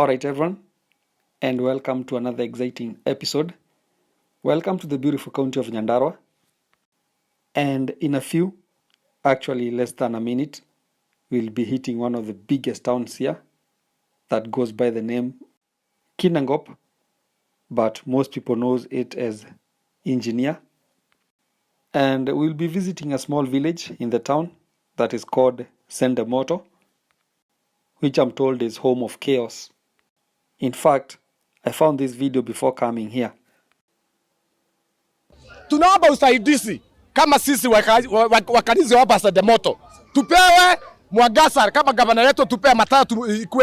Alright, everyone, and welcome to another exciting episode. Welcome to the beautiful county of Nyandarua. And in a few, actually less than a minute, we'll be hitting one of the biggest towns here that goes by the name Kinangop, but most people knows it as Engineer. And we'll be visiting a small village in the town that is called Sendemoto, which I'm told is home of chaos. In fact, I found this video before coming here. Tunaomba usaidizi kama sisi wakalizi hapa Sendemoto, tupewe mwangaza kama gavana yetu, tupewe mataa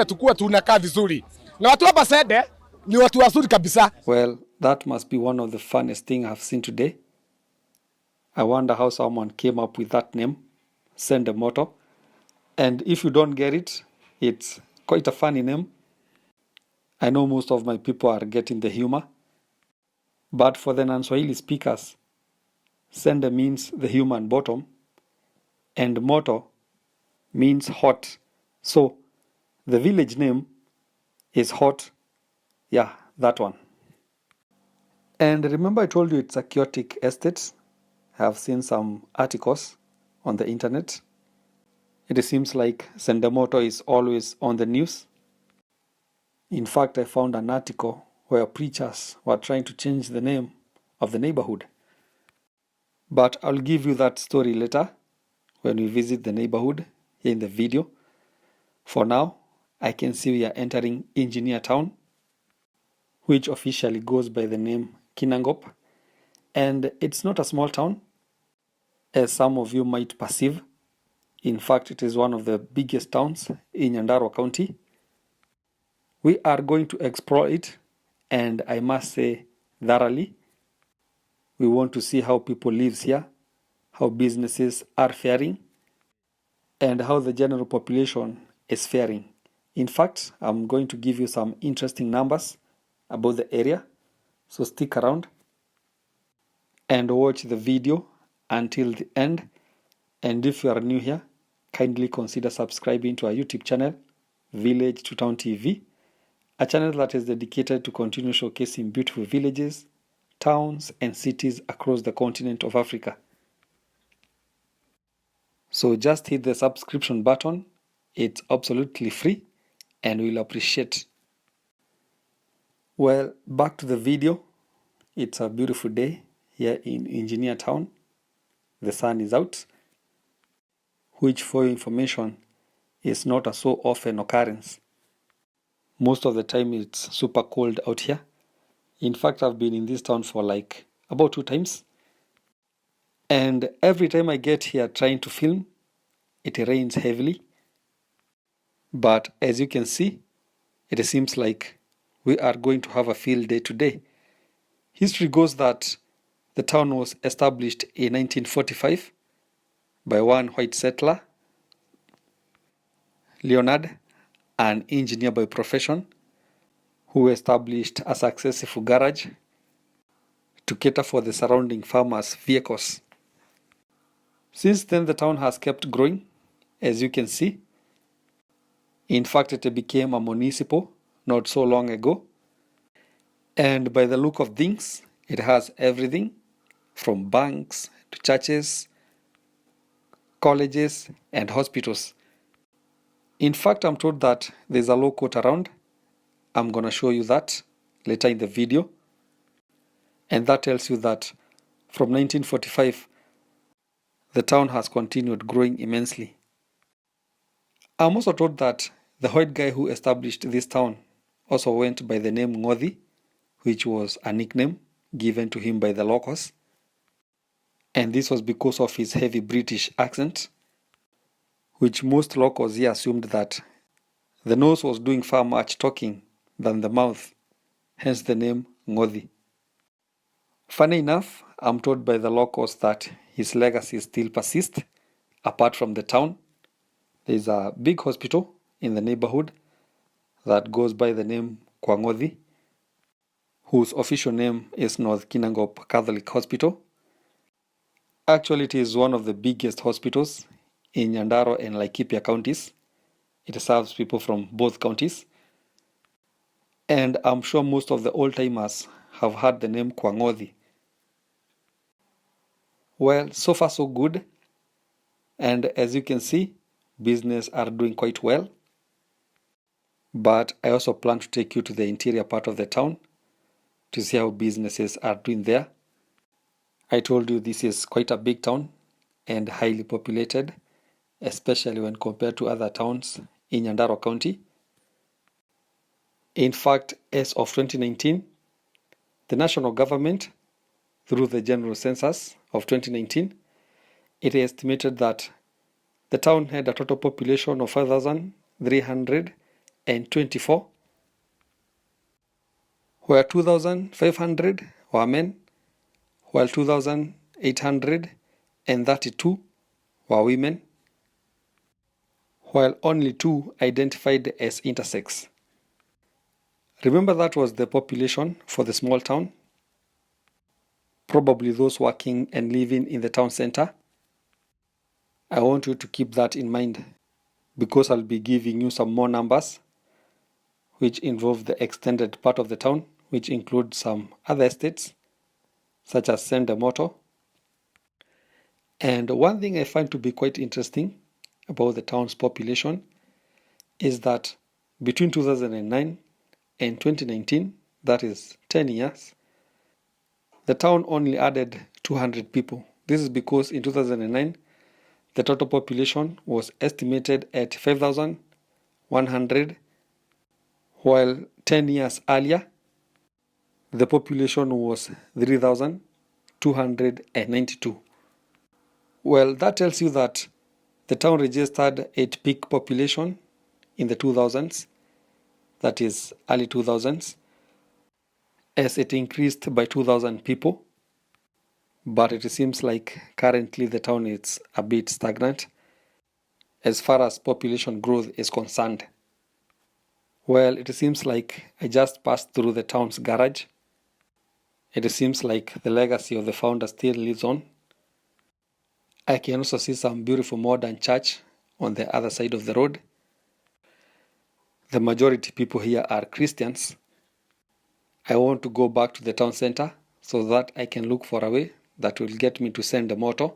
tukue tunakaa vizuri, na watu hapa Sende ni watu wazuri kabisa. Well, that must be one of the funniest thing I've seen today. I wonder how someone came up with that name, Sendemoto. And if you don't get it, it's quite a funny name. I know most of my people are getting the humor. But for the non-Swahili speakers, Sende means the human bottom, and Moto means hot. So the village name is hot. Yeah, that one. And remember I told you it's a chaotic estate. I have seen some articles on the internet. It seems like Sendemoto is always on the news. In fact, I found an article where preachers were trying to change the name of the neighborhood. But I'll give you that story later when we visit the neighborhood here in the video. For now, I can see we are entering Engineer Town, which officially goes by the name Kinangop. And it's not a small town, as some of you might perceive. In fact, it is one of the biggest towns in Nyandarua County. We are going to explore it, and I must say thoroughly. We want to see how people live here, how businesses are faring, and how the general population is faring. In fact, I'm going to give you some interesting numbers about the area, so stick around and watch the video until the end. And if you are new here, kindly consider subscribing to our YouTube channel, Village to Town TV, a channel that is dedicated to continue showcasing beautiful villages, towns, and cities across the continent of Africa. So just hit the subscription button. It's absolutely free and we'll appreciate. Well, back to the video. It's a beautiful day here in Engineer Town. The sun is out, which for your information is not a so often occurrence. Most of the time it's super cold out here. In fact, I've been in this town for like about 2 times. And every time I get here trying to film, it rains heavily. But as you can see, it seems like we are going to have a field day today. History goes that the town was established in 1945 by one white settler, Leonard, an engineer by profession, who established a successful garage to cater for the surrounding farmers' vehicles. Since then, the town has kept growing, as you can see. In fact, it became a municipal not so long ago. And by the look of things, it has everything from banks to churches, colleges, and hospitals. In fact, I'm told that there's a law court around. I'm going to show you that later in the video. And that tells you that from 1945, the town has continued growing immensely. I'm also told that the white guy who established this town also went by the name Ng'othi, which was a nickname given to him by the locals. And this was because of his heavy British accent, which most locals here assumed that the nose was doing far much talking than the mouth, hence the name Ng'othi. Funny enough, I'm told by the locals that his legacy still persists apart from the town. There's a big hospital in the neighborhood that goes by the name Ng'othi, whose official name is North Kinangop Catholic Hospital. Actually, it is one of the biggest hospitals in Nyandarua and Laikipia counties. It serves people from both counties. And I'm sure most of the old-timers have heard the name Kwangothi. Well, so far so good. And as you can see, business are doing quite well. But I also plan to take you to the interior part of the town to see how businesses are doing there. I told you this is quite a big town and highly populated, especially when compared to other towns in Nyandarua County. In fact, as of 2019, the national government, through the general census of 2019, it estimated that the town had a total population of 5,324, where 2,500 were men, while 2,832 were women, while only 2 identified as intersex. Remember, that was the population for the small town, probably those working and living in the town center. I want you to keep that in mind because I'll be giving you some more numbers which involve the extended part of the town, which includes some other estates such as Sendemoto. And one thing I find to be quite interesting about the town's population is that between 2009 and 2019, that is 10 years, the town only added 200 people. This is because in 2009, the total population was estimated at 5,100, while 10 years earlier, the population was 3,292. Well, that tells you that the town registered its peak population in the 2000s, that is early 2000s, as it increased by 2,000 people. But it seems like currently the town is a bit stagnant as far as population growth is concerned. Well, it seems like I just passed through the town's garage. It seems like the legacy of the founder still lives on. I can also see some beautiful modern church on the other side of the road. The majority people here are Christians. I want to go back to the town center so that I can look for a way that will get me to Sendemoto,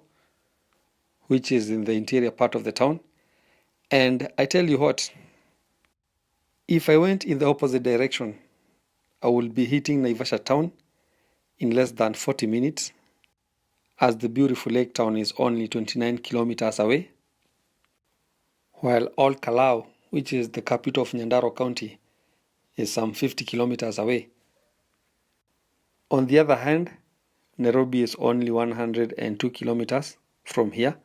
which is in the interior part of the town. And I tell you what, if I went in the opposite direction, I will be hitting Naivasha town in less than 40 minutes, as the beautiful lake town is only 29 kilometers away, while Old Kalau, which is the capital of Nyandarua County, is some 50 kilometers away. On the other hand, Nairobi is only 102 kilometers from here.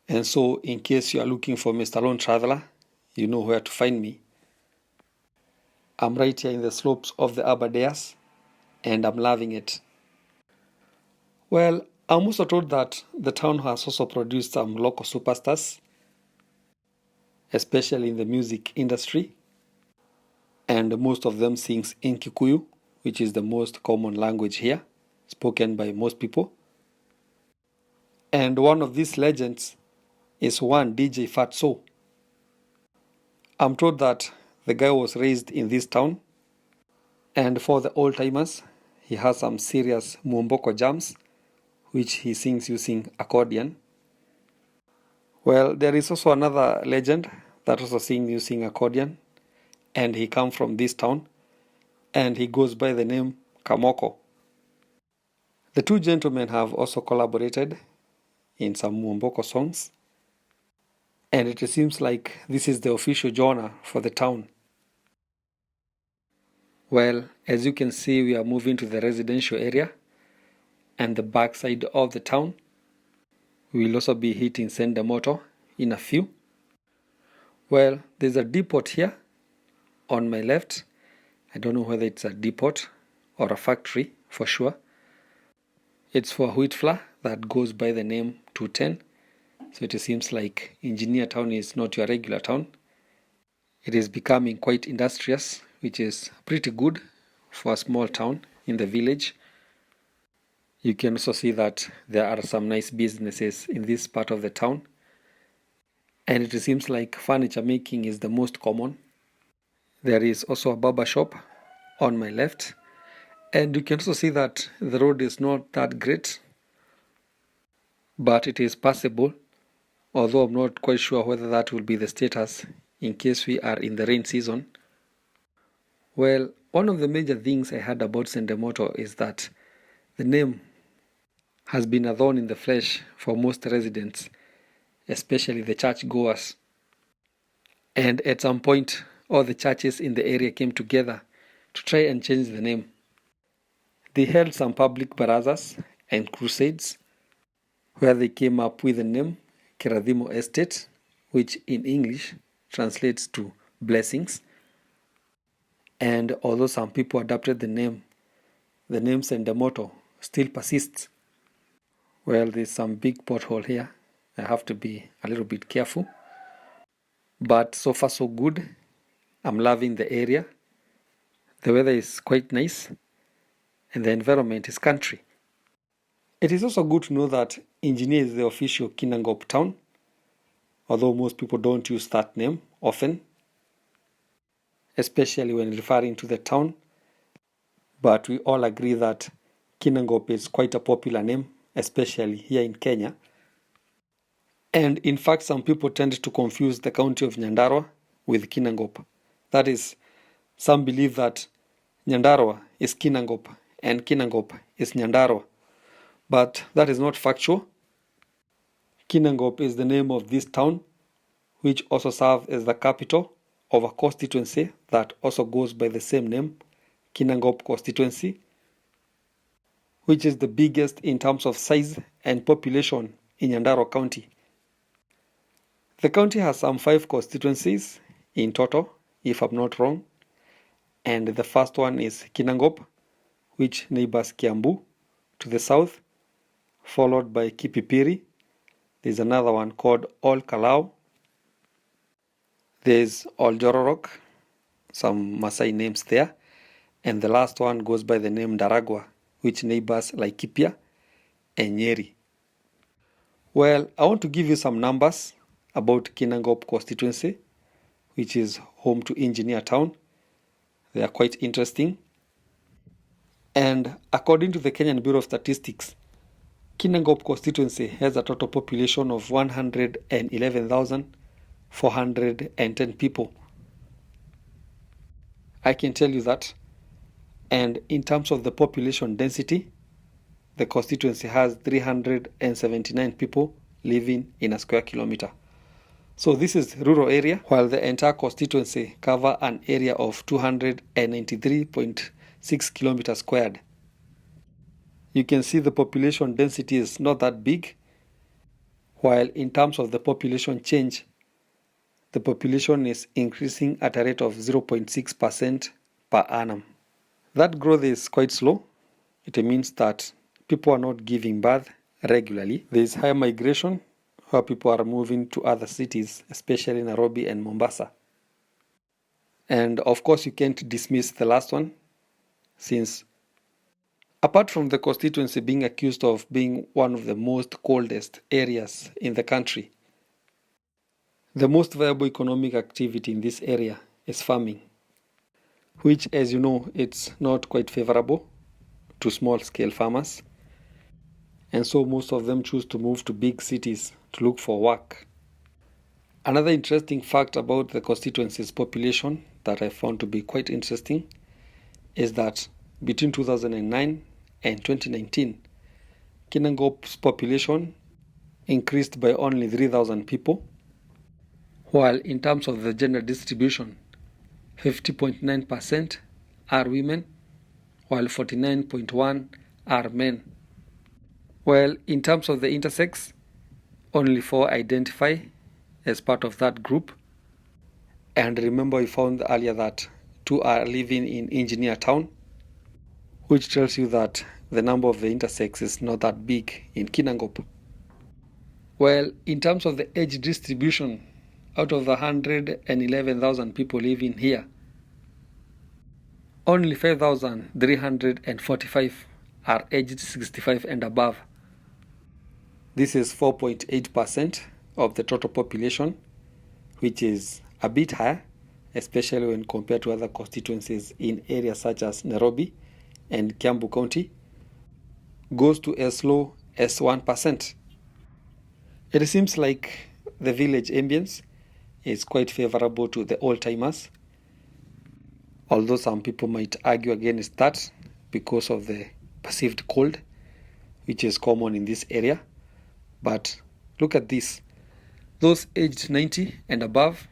And so, in case you are looking for Mr. Lone Traveler, you know where to find me. I'm right here in the slopes of the Aberdares, and I'm loving it. Well, I'm also told that the town has also produced some local superstars, especially in the music industry, and most of them sings in Kikuyu, which is the most common language here, spoken by most people. And one of these legends is one DJ Fatso. I'm told that the guy was raised in this town, and for the old timers, he has some serious Muomboko jams, which he sings using accordion. Well, there is also another legend that also sings using accordion, and he comes from this town, and he goes by the name Kamoko. The two gentlemen have also collaborated in some Muomboko songs, and it seems like this is the official genre for the town. Well, as you can see, we are moving to the residential area and the backside of the town. We will also be hitting Sendemoto in a few. Well, there's a depot here on my left. I don't know whether it's a depot or a factory for sure. It's for wheat flour that goes by the name 210. So it seems like Engineer Town is not your regular town. It is becoming quite industrious, which is pretty good for a small town in the village. You can also see that there are some nice businesses in this part of the town. And it seems like furniture making is the most common. There is also a barber shop on my left, and you can also see that the road is not that great, but it is passable, although I'm not quite sure whether that will be the status in case we are in the rain season. Well, one of the major things I heard about Sendemoto is that the name has been a thorn in the flesh for most residents, especially the churchgoers. And at some point, all the churches in the area came together to try and change the name. They held some public barazas and crusades where they came up with the name Kiradhimo Estate, which in English translates to blessings. And although some people adopted the name Sendemoto still persists. Well, there's some big pothole here. I have to be a little bit careful. But so far so good. I'm loving the area. The weather is quite nice and the environment is country. It is also good to know that Engineer is the official Kinangop town, although most people don't use that name often, especially when referring to the town. But we all agree that Kinangop is quite a popular name, especially here in Kenya. And in fact, some people tend to confuse the county of Nyandarua with Kinangop. That is, some believe that Nyandarua is Kinangop and Kinangop is Nyandarua. But that is not factual. Kinangop is the name of this town, which also serves as the capital of a constituency that also goes by the same name, Kinangop constituency, which is the biggest in terms of size and population in Nyandarua County. The county has some 5 constituencies in total, if I'm not wrong. And the first one is Kinangop, which neighbors Kiambu to the south, followed by Kipipiri. There's another one called Ol Kalau. There's Ol Jororok, some Maasai names there. And the last one goes by the name Daragwa, which neighbors Laikipia and Nyeri. Well, I want to give you some numbers about Kinangop constituency, which is home to Engineer Town. They are quite interesting. And according to the Kenyan Bureau of Statistics, Kinangop constituency has a total population of 111,410 people. I can tell you that. And in terms of the population density, the constituency has 379 people living in a square kilometer. So this is rural area, while the entire constituency cover an area of 293.6 kilometers squared. You can see the population density is not that big, while in terms of the population change, the population is increasing at a rate of 0.6% per annum. That growth is quite slow. It means that people are not giving birth regularly. There is high migration where people are moving to other cities, especially Nairobi and Mombasa. And of course, you can't dismiss the last one, since apart from the constituency being accused of being one of the most coldest areas in the country, the most viable economic activity in this area is farming, which, as you know, it's not quite favorable to small-scale farmers. And so most of them choose to move to big cities to look for work. Another interesting fact about the constituency's population that I found to be quite interesting is that between 2009 and 2019, Kinangop's population increased by only 3,000 people, while in terms of the gender distribution, 50.9% are women, while 49.1% are men. Well, in terms of the intersex, only 4 identify as part of that group. And remember, we found earlier that 2 are living in Engineer Town, which tells you that the number of the intersex is not that big in Kinangop. Well, in terms of the age distribution, out of the 111,000 people living here, only 5,345 are aged 65 and above. This is 4.8% of the total population, which is a bit higher, especially when compared to other constituencies in areas such as Nairobi and Kiambu County, goes to as low as 1%. It seems like the village ambience is quite favorable to the old-timers, although some people might argue against that because of the perceived cold, which is common in this area. But look at this. Those aged 90 and above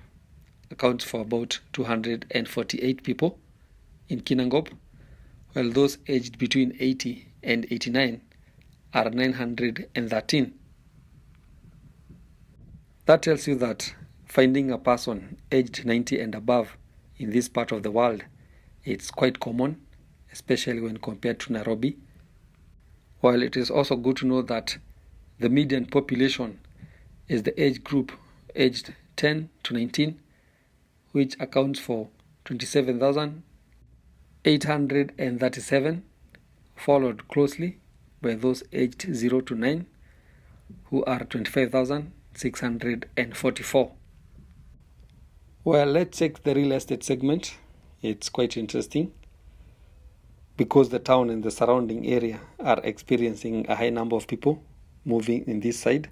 account for about 248 people in Kinangop, while those aged between 80 and 89 are 913. That tells you that finding a person aged 90 and above in this part of the world, it's quite common, especially when compared to Nairobi. While it is also good to know that the median population is the age group aged 10 to 19, which accounts for 27,837, followed closely by those aged 0 to 9, who are 25,644. Well, let's check the real estate segment. It's quite interesting because the town and the surrounding area are experiencing a high number of people moving in this side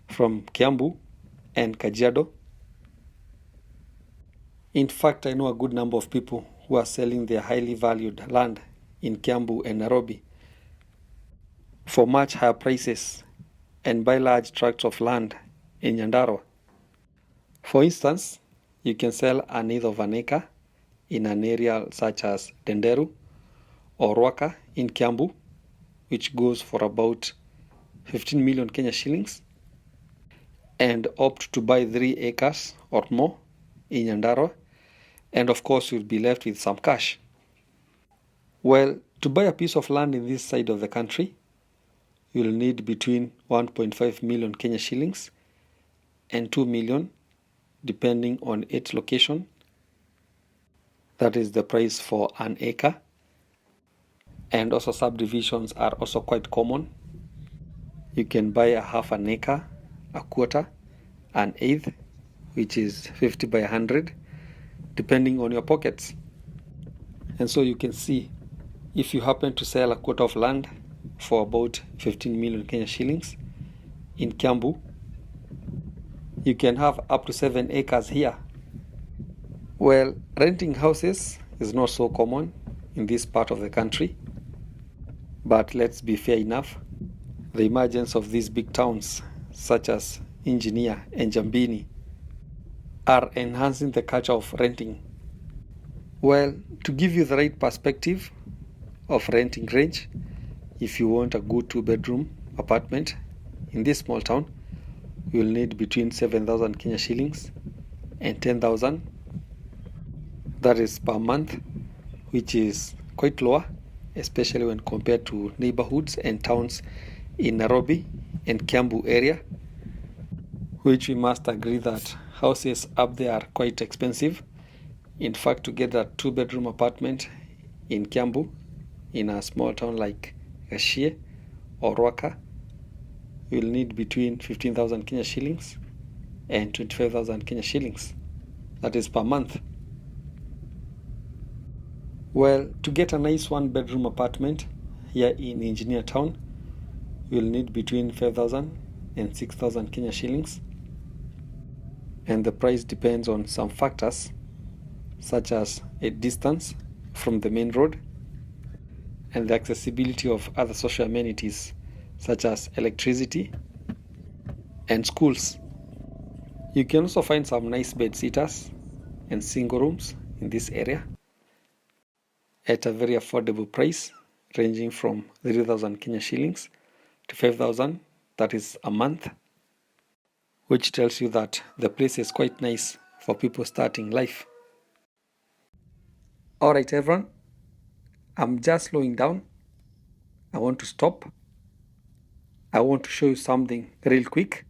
from Kiambu and Kajiado. In fact, I know a good number of people who are selling their highly valued land in Kiambu and Nairobi for much higher prices and buy large tracts of land in Nyandarua. For instance, you can sell an eighth of an acre in an area such as Nderu or Rwaka in Kiambu, which goes for about 15 million Kenya shillings, and opt to buy 3 acres or more in Nyandarua, and of course you'll be left with some cash. Well, to buy a piece of land in this side of the country, you'll need between 1.5 million Kenya shillings and 2 million, depending on its location. That is the price for an acre. And also subdivisions are also quite common. You can buy a half an acre, a quarter, an eighth, which is 50 by 100, depending on your pockets. And so you can see, if you happen to sell a quarter of land for about 15 million Kenya shillings in Kiambu, you can have up to 7 acres here. Well, renting houses is not so common in this part of the country, but let's be fair enough. The emergence of these big towns, such as Engineer and Jambini, are enhancing the culture of renting. Well, to give you the right perspective of renting range, if you want a good 2-bedroom apartment in this small town, you'll need between 7,000 Kenya shillings and 10,000. That is per month, which is quite lower, especially when compared to neighborhoods and towns in Nairobi and Kiambu area, which we must agree that houses up there are quite expensive. In fact, to get a 2-bedroom apartment in Kiambu, in a small town like Gashie or Rwaka, you'll need between 15,000 Kenya shillings and 25,000 Kenya shillings. That is per month. Well, to get a nice 1-bedroom apartment here in Engineer Town, you'll need between 5,000 and 6,000 Kenya shillings. And the price depends on some factors, such as a distance from the main road and the accessibility of other social amenities, such as electricity and schools. You can also find some nice bed sitters and single rooms in this area at a very affordable price, ranging from 3,000 Kenya shillings to 5,000, that is a month, which tells you that the place is quite nice for people starting life. Alright everyone, I'm just slowing down. I want to stop. I want to show you something real quick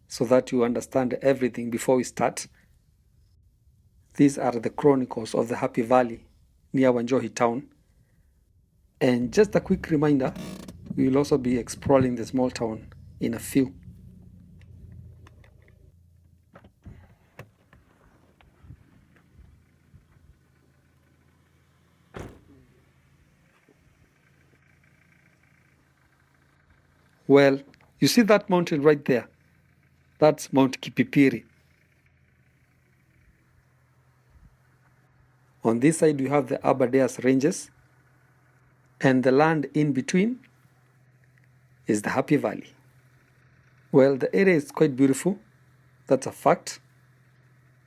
so that you understand everything before we start. These are the chronicles of the Happy Valley near Wanjohi town. And just a quick reminder, we will also be exploring the small town in a few. Well, you see that mountain right there? That's Mount Kipipiri. On this side, you have the Aberdares Ranges, and the land in between is the Happy Valley. Well, the area is quite beautiful, that's a fact,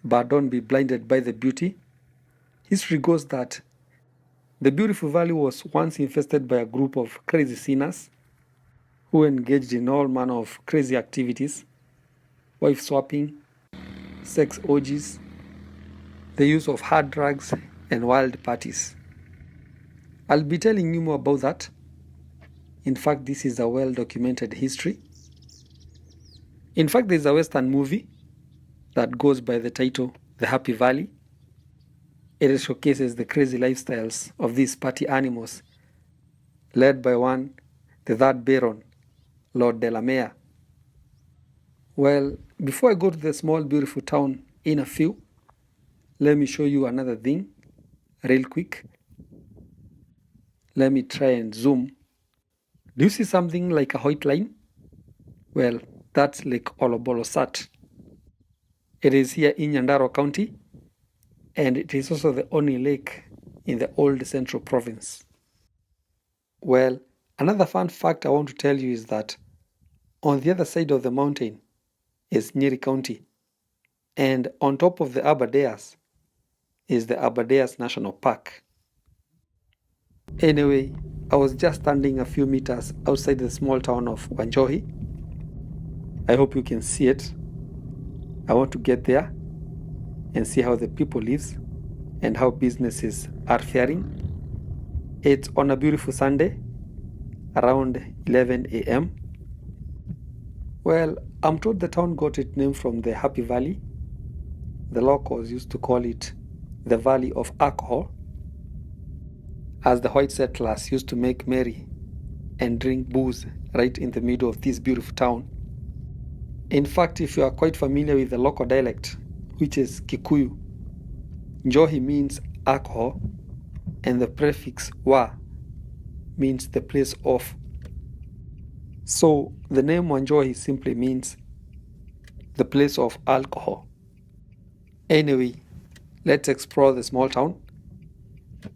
but don't be blinded by the beauty. History goes that the beautiful valley was once infested by a group of crazy sinners who engaged in all manner of crazy activities, wife swapping, sex orgies, the use of hard drugs, and wild parties. I'll be telling you more about that. In fact, this is a well-documented history. In fact, there's a Western movie that goes by the title The Happy Valley. It showcases the crazy lifestyles of these party animals, led by one, the third Baron, Lord Delamere. Well, before I go to the small beautiful town in a few, let me show you another thing real quick. Let me try and zoom. Do you see something like a white line? Well, that's Lake Olobolosat. It is here in Nyandarua County, and it is also the only lake in the old central province. Well, another fun fact I want to tell you is that on the other side of the mountain is Nyeri County, and on top of the Aberdares is the Aberdares National Park. Anyway, I was just standing a few meters outside the small town of Wanjohi. I hope you can see it. I want to get there and see how the people live and how businesses are faring. It's on a beautiful Sunday around 11 a.m. Well, I'm told the town got its name from the Happy Valley. The locals used to call it the Valley of Alcohol, as the white settlers used to make merry and drink booze right in the middle of this beautiful town. In fact, if you are quite familiar with the local dialect, which is Kikuyu, Njohi means alcohol, and the prefix wa means the place of. So the name Wanjohi simply means the place of alcohol. Anyway, let's explore the small town.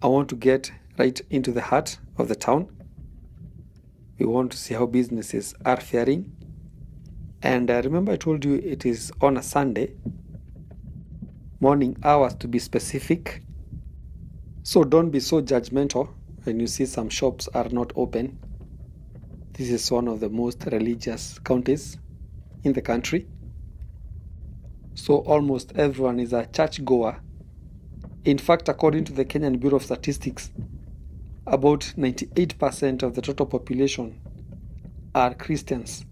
I want to get right into the heart of the town. We want to see how businesses are faring. And remember I told you it is on a Sunday, morning hours to be specific. So don't be so judgmental when you see some shops are not open. This is one of the most religious counties in the country. So almost everyone is a churchgoer. In fact, according to the Kenyan Bureau of Statistics, about 98% of the total population are Christians.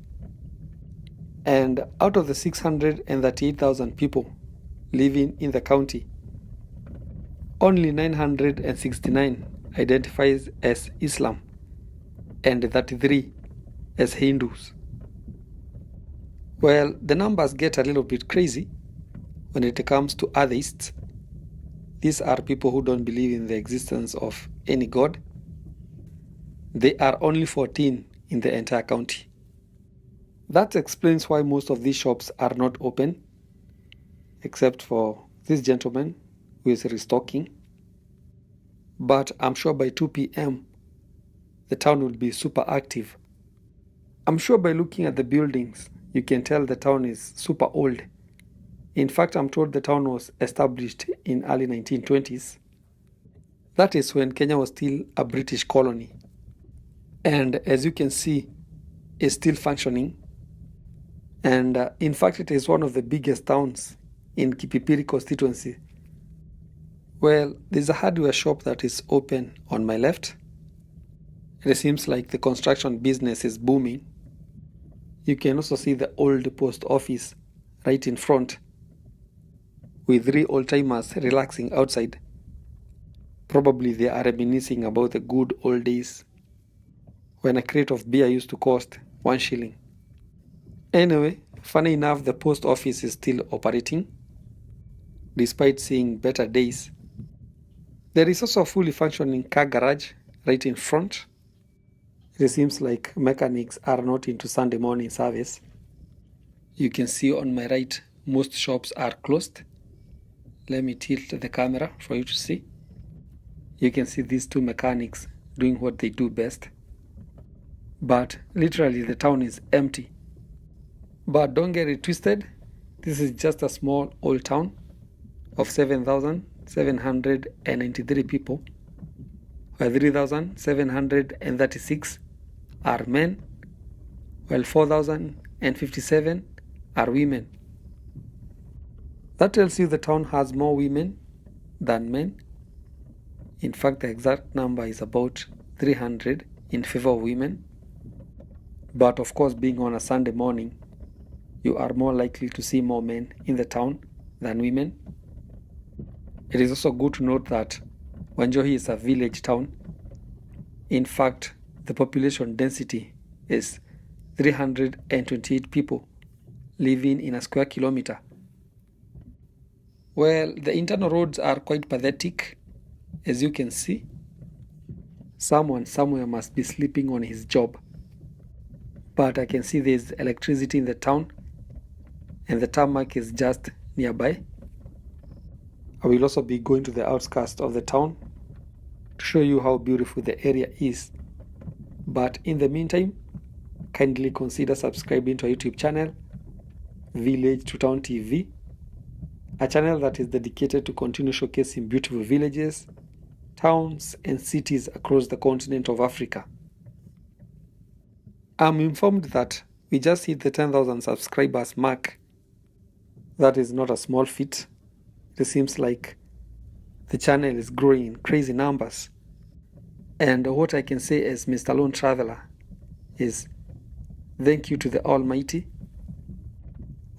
And out of the 638,000 people living in the county, only 969 identifies as Islam and 33 as Hindus. Well, the numbers get a little bit crazy when it comes to atheists. These are people who don't believe in the existence of any God. They are only 14 in the entire county. That explains why most of these shops are not open, except for this gentleman who is restocking. But I'm sure by 2 p.m., the town will be super active. I'm sure by looking at the buildings, you can tell the town is super old. In fact, I'm told the town was established in early 1920s. That is when Kenya was still a British colony. And as you can see, it's still functioning. And in fact, it is one of the biggest towns in Kipipiri constituency. Well, there's a hardware shop that is open on my left. It seems like the construction business is booming. You can also see the old post office right in front, with 3 old-timers relaxing outside. Probably they are reminiscing about the good old days when a crate of beer used to cost 1 shilling. Anyway, funny enough, the post office is still operating, despite seeing better days. There is also a fully functioning car garage right in front. It seems like mechanics are not into Sunday morning service. You can see on my right, most shops are closed. Let me tilt the camera for you to see. You can see these two mechanics doing what they do best. But literally the town is empty. But don't get it twisted. This is just a small old town of 7,793 people, while 3,736 are men, while 4,057 are women. That tells you the town has more women than men. In fact, the exact number is about 300 in favor of women. But of course, being on a Sunday morning, you are more likely to see more men in the town than women. It is also good to note that Wanjohi is a village town. In fact, the population density is 328 people living in a square kilometer. Well, the internal roads are quite pathetic, as you can see. Someone somewhere must be sleeping on his job. But I can see there's electricity in the town, and the tarmac is just nearby. I will also be going to the outskirts of the town to show you how beautiful the area is. But in the meantime, kindly consider subscribing to our YouTube channel, Village to Town TV, a channel that is dedicated to continue showcasing beautiful villages, towns, and cities across the continent of Africa. I'm informed that we just hit the 10,000 subscribers mark. That is not a small feat. It seems like the channel is growing in crazy numbers. And what I can say as Mr. Lone Traveler is thank you to the Almighty.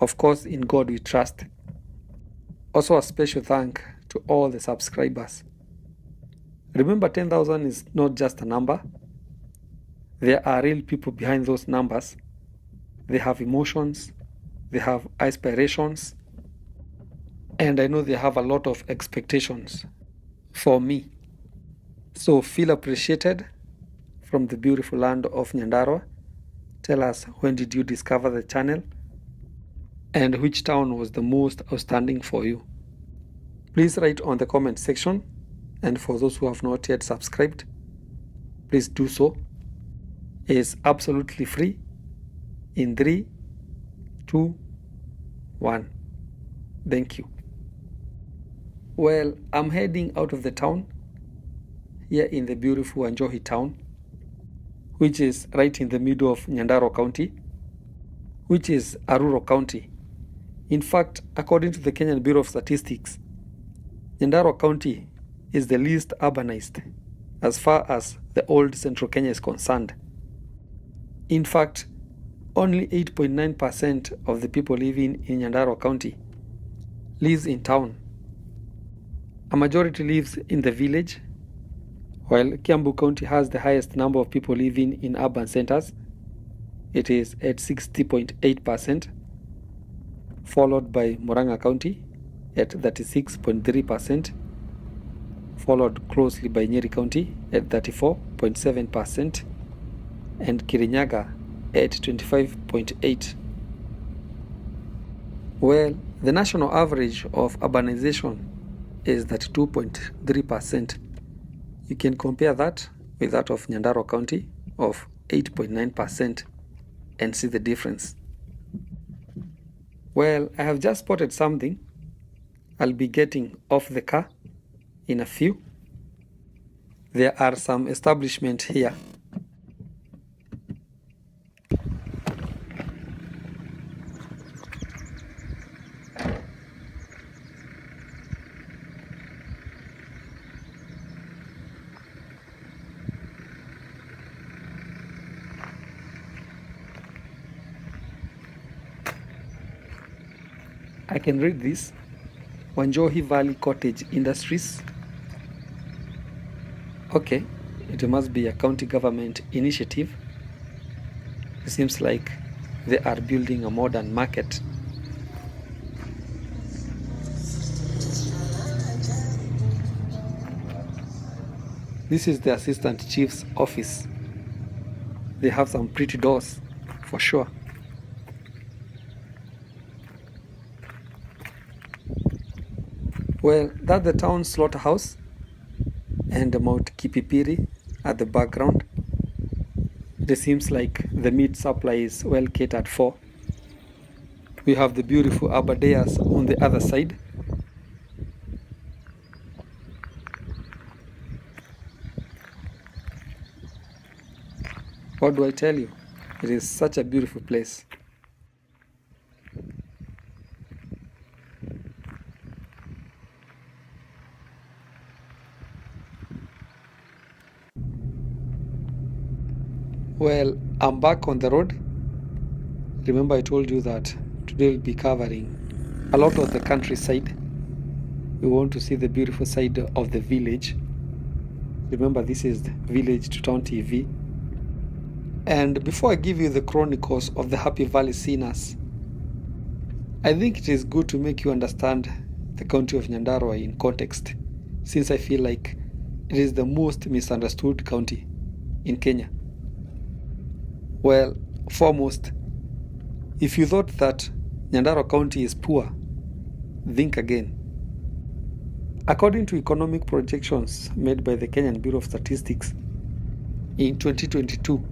Of course, in God we trust. Also a special thank to all the subscribers. Remember, 10,000 is not just a number. There are real people behind those numbers. They have emotions, they have aspirations, and I know they have a lot of expectations for me. So feel appreciated from the beautiful land of Nyandarua. Tell us, when did you discover the channel? And which town was the most outstanding for you? Please write on the comment section. And for those who have not yet subscribed, please do so. It is absolutely free. In 3, 2, 1. Thank you. Well, I'm heading out of the town here in the beautiful Wanjohi town, which is right in the middle of Nyandarua County, which is a rural county. In fact, according to the Kenyan Bureau of Statistics, Nyandarua County is the least urbanized as far as the old Central Kenya is concerned. In fact, only 8.9% of the people living in Nyandarua County lives in town. A majority lives in the village, while Kiambu County has the highest number of people living in urban centers. It is at 60.8%, followed by Murang'a County at 36.3%, followed closely by Nyeri County at 34.7%, and Kirinyaga at 25.8%. Well, the national average of urbanization is 32.3%. You can compare that with that of Nyandarua County of 8.9% and see the difference. Well, I have just spotted something. I'll be getting off the car in a few. There are some establishments here. I can read this. Wanjohi Valley Cottage Industries. Okay, it must be a county government initiative. It seems like they are building a modern market. This is the assistant chief's office. They have some pretty doors, for sure. Well, that's the town slaughterhouse and Mount Kipipiri at the background. It seems like the meat supply is well catered for. We have the beautiful Aberdares on the other side. What do I tell you? It is such a beautiful place. Well, I'm back on the road. Remember I told you that today we'll be covering a lot of the countryside. We want to see the beautiful side of the village. Remember, this is Village to Town TV. And before I give you the chronicles of the Happy Valley scenes, I think it is good to make you understand the county of Nyandarua in context, since I feel like it is the most misunderstood county in Kenya. Well, foremost, if you thought that Nyandarua County is poor, think again. According to economic projections made by the Kenyan Bureau of Statistics, in 2022,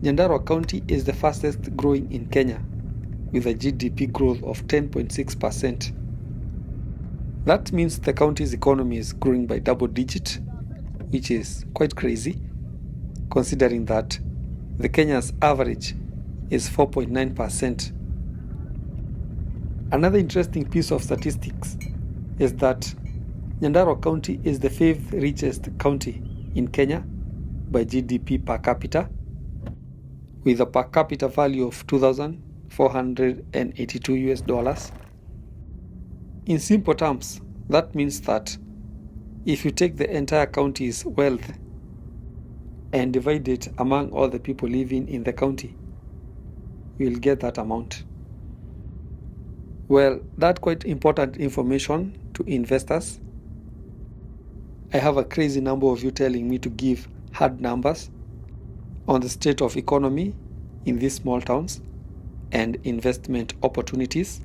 Nyandarua County is the fastest growing in Kenya, with a GDP growth of 10.6%. That means the county's economy is growing by double digit, which is quite crazy, considering that the Kenya's average is 4.9%. Another interesting piece of statistics is that Nyandarua County is the fifth richest county in Kenya by GDP per capita, with a per capita value of $2,482. In simple terms, that means that if you take the entire county's wealth and divide it among all the people living in the county, you'll get that amount. Well, that's quite important information to investors. I have a crazy number of you telling me to give hard numbers on the state of economy in these small towns and investment opportunities.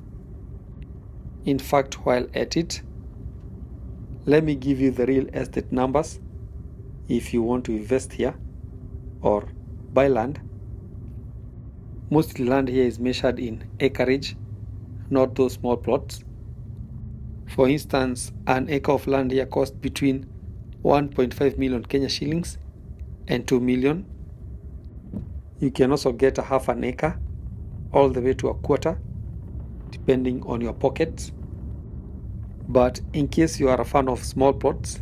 In fact, while at it, let me give you the real estate numbers if you want to invest here or buy land. Mostly land here is measured in acreage, not those small plots. For instance, an acre of land here costs between 1.5 million Kenya shillings and 2 million. You can also get a half an acre all the way to a quarter, depending on your pockets. But in case you are a fan of small plots,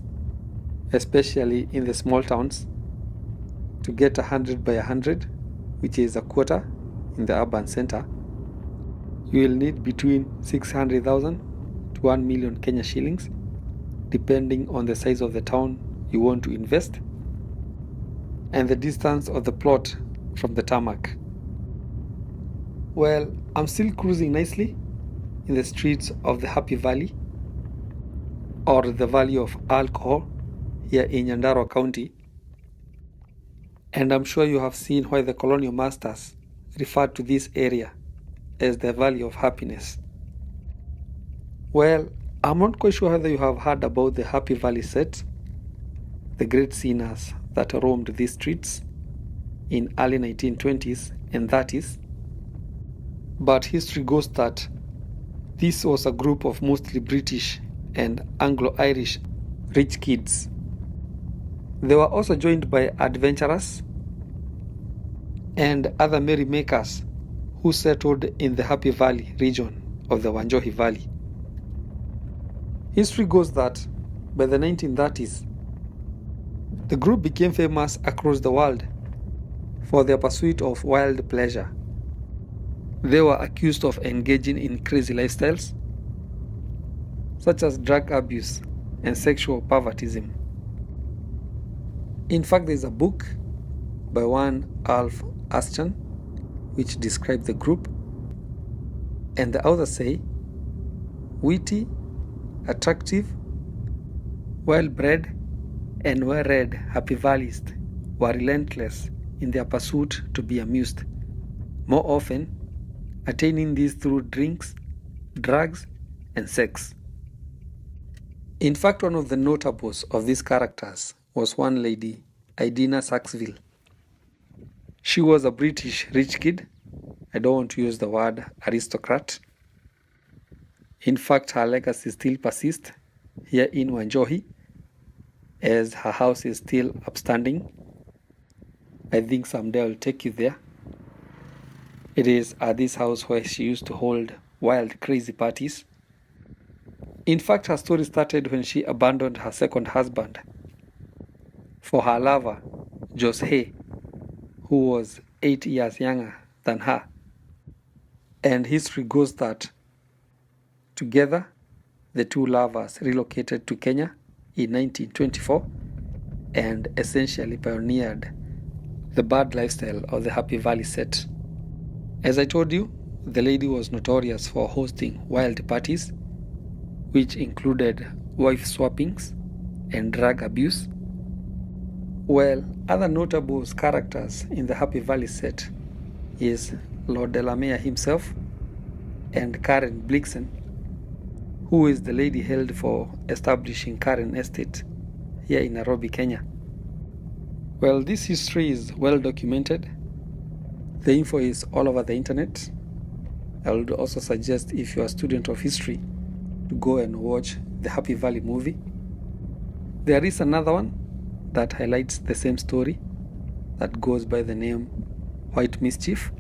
especially in the small towns, to get 100 by 100, which is a quarter in the urban center, you will need between 600,000 to 1 million Kenya shillings, depending on the size of the town you want to invest and the distance of the plot from the tarmac. Well, I'm still cruising nicely in the streets of the Happy Valley, or the Valley of Alcohol, here in Nyandarua County. And I'm sure you have seen why the colonial masters referred to this area as the Valley of Happiness. Well, I'm not quite sure whether you have heard about the Happy Valley set, the great sinners that roamed these streets in early 1920s and 30s. But history goes that this was a group of mostly British and Anglo-Irish rich kids. They were also joined by adventurers and other merrymakers who settled in the Happy Valley region of the Wanjohi Valley. History goes that by the 1930s, the group became famous across the world for their pursuit of wild pleasure. They were accused of engaging in crazy lifestyles, such as drug abuse and sexual pervertism. In fact, there's a book by one Alf Ashton which describes the group, and the authors say, witty, attractive, well-bred, and well-read Happy Valleyists were relentless in their pursuit to be amused, more often attaining these through drinks, drugs, and sex. In fact, one of the notables of these characters was one lady, Idina Saxville. She was a British rich kid. I don't want to use the word aristocrat. In fact, her legacy still persists here in Wanjohi, as her house is still upstanding. I think someday I'll take you there. It is at this house where she used to hold wild, crazy parties. In fact, her story started when she abandoned her second husband for her lover, Jose, who was 8 years younger than her. And history goes that together, the two lovers relocated to Kenya in 1924 and essentially pioneered the bad lifestyle of the Happy Valley set. As I told you, the lady was notorious for hosting wild parties, which included wife swappings and drug abuse. Well, other notable characters in the Happy Valley set is Lord Delamere himself and Karen Blixen, who is the lady held for establishing Karen Estate here in Nairobi, Kenya. Well, this history is well documented. The info is all over the internet. I would also suggest, if you're a student of history, to go and watch the Happy Valley movie. There is another one that highlights the same story that goes by the name White Mischief,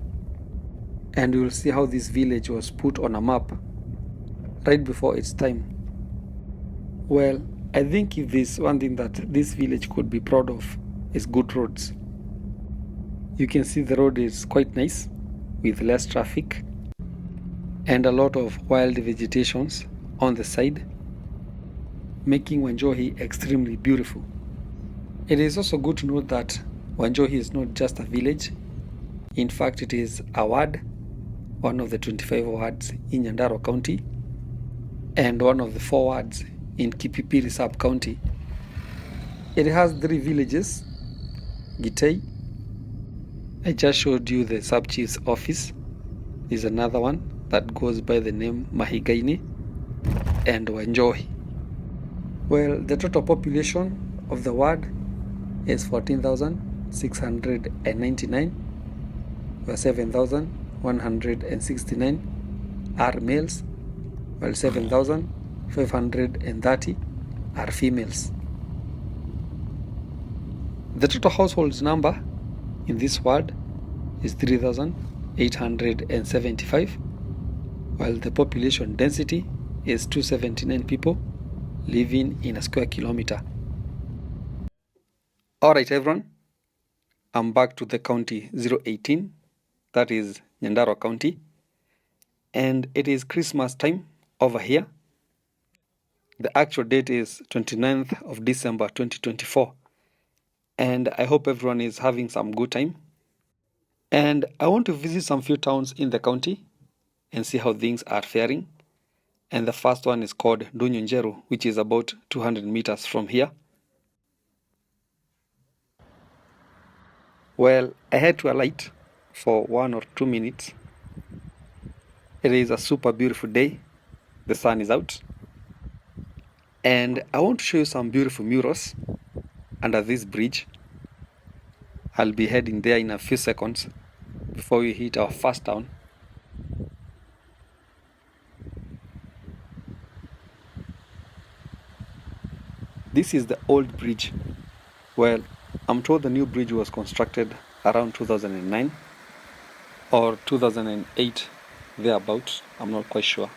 and you will see how this village was put on a map right before its time. Well, I think if there's one thing that this village could be proud of is good roads. You can see the road is quite nice with less traffic and a lot of wild vegetations on the side, making Wanjohi extremely beautiful. It is also good to note that Wanjohi is not just a village. In fact, it is a ward, one of the 25 wards in Nyandarua County, and one of the 4 wards in Kipipiri sub-county. It has 3 villages. Gitei, I just showed you the sub-chief's office. There's another one that goes by the name Mahigaini, and Wanjohi. Well, the total population of the ward is 14,699, where 7,169 are males, while 7,530 are females. The total households number in this ward is 3,875, while the population density is 279 people living in a square kilometer. Alright everyone, I'm back to the county 018, that is Nyandarua County, and it is Christmas time over here. The actual date is 29th of December 2024, and I hope everyone is having some good time. And I want to visit some few towns in the county and see how things are faring. And the first one is called Ndunyu Njeru, which is about 200 meters from here. Well, I had to alight for 1 or 2 minutes. It is a super beautiful day. The sun is out. And I want to show you some beautiful murals under this bridge. I'll be heading there in a few seconds before we hit our first town. This is the old bridge. Well, I'm told the new bridge was constructed around 2009 or 2008, thereabouts. I'm not quite sure.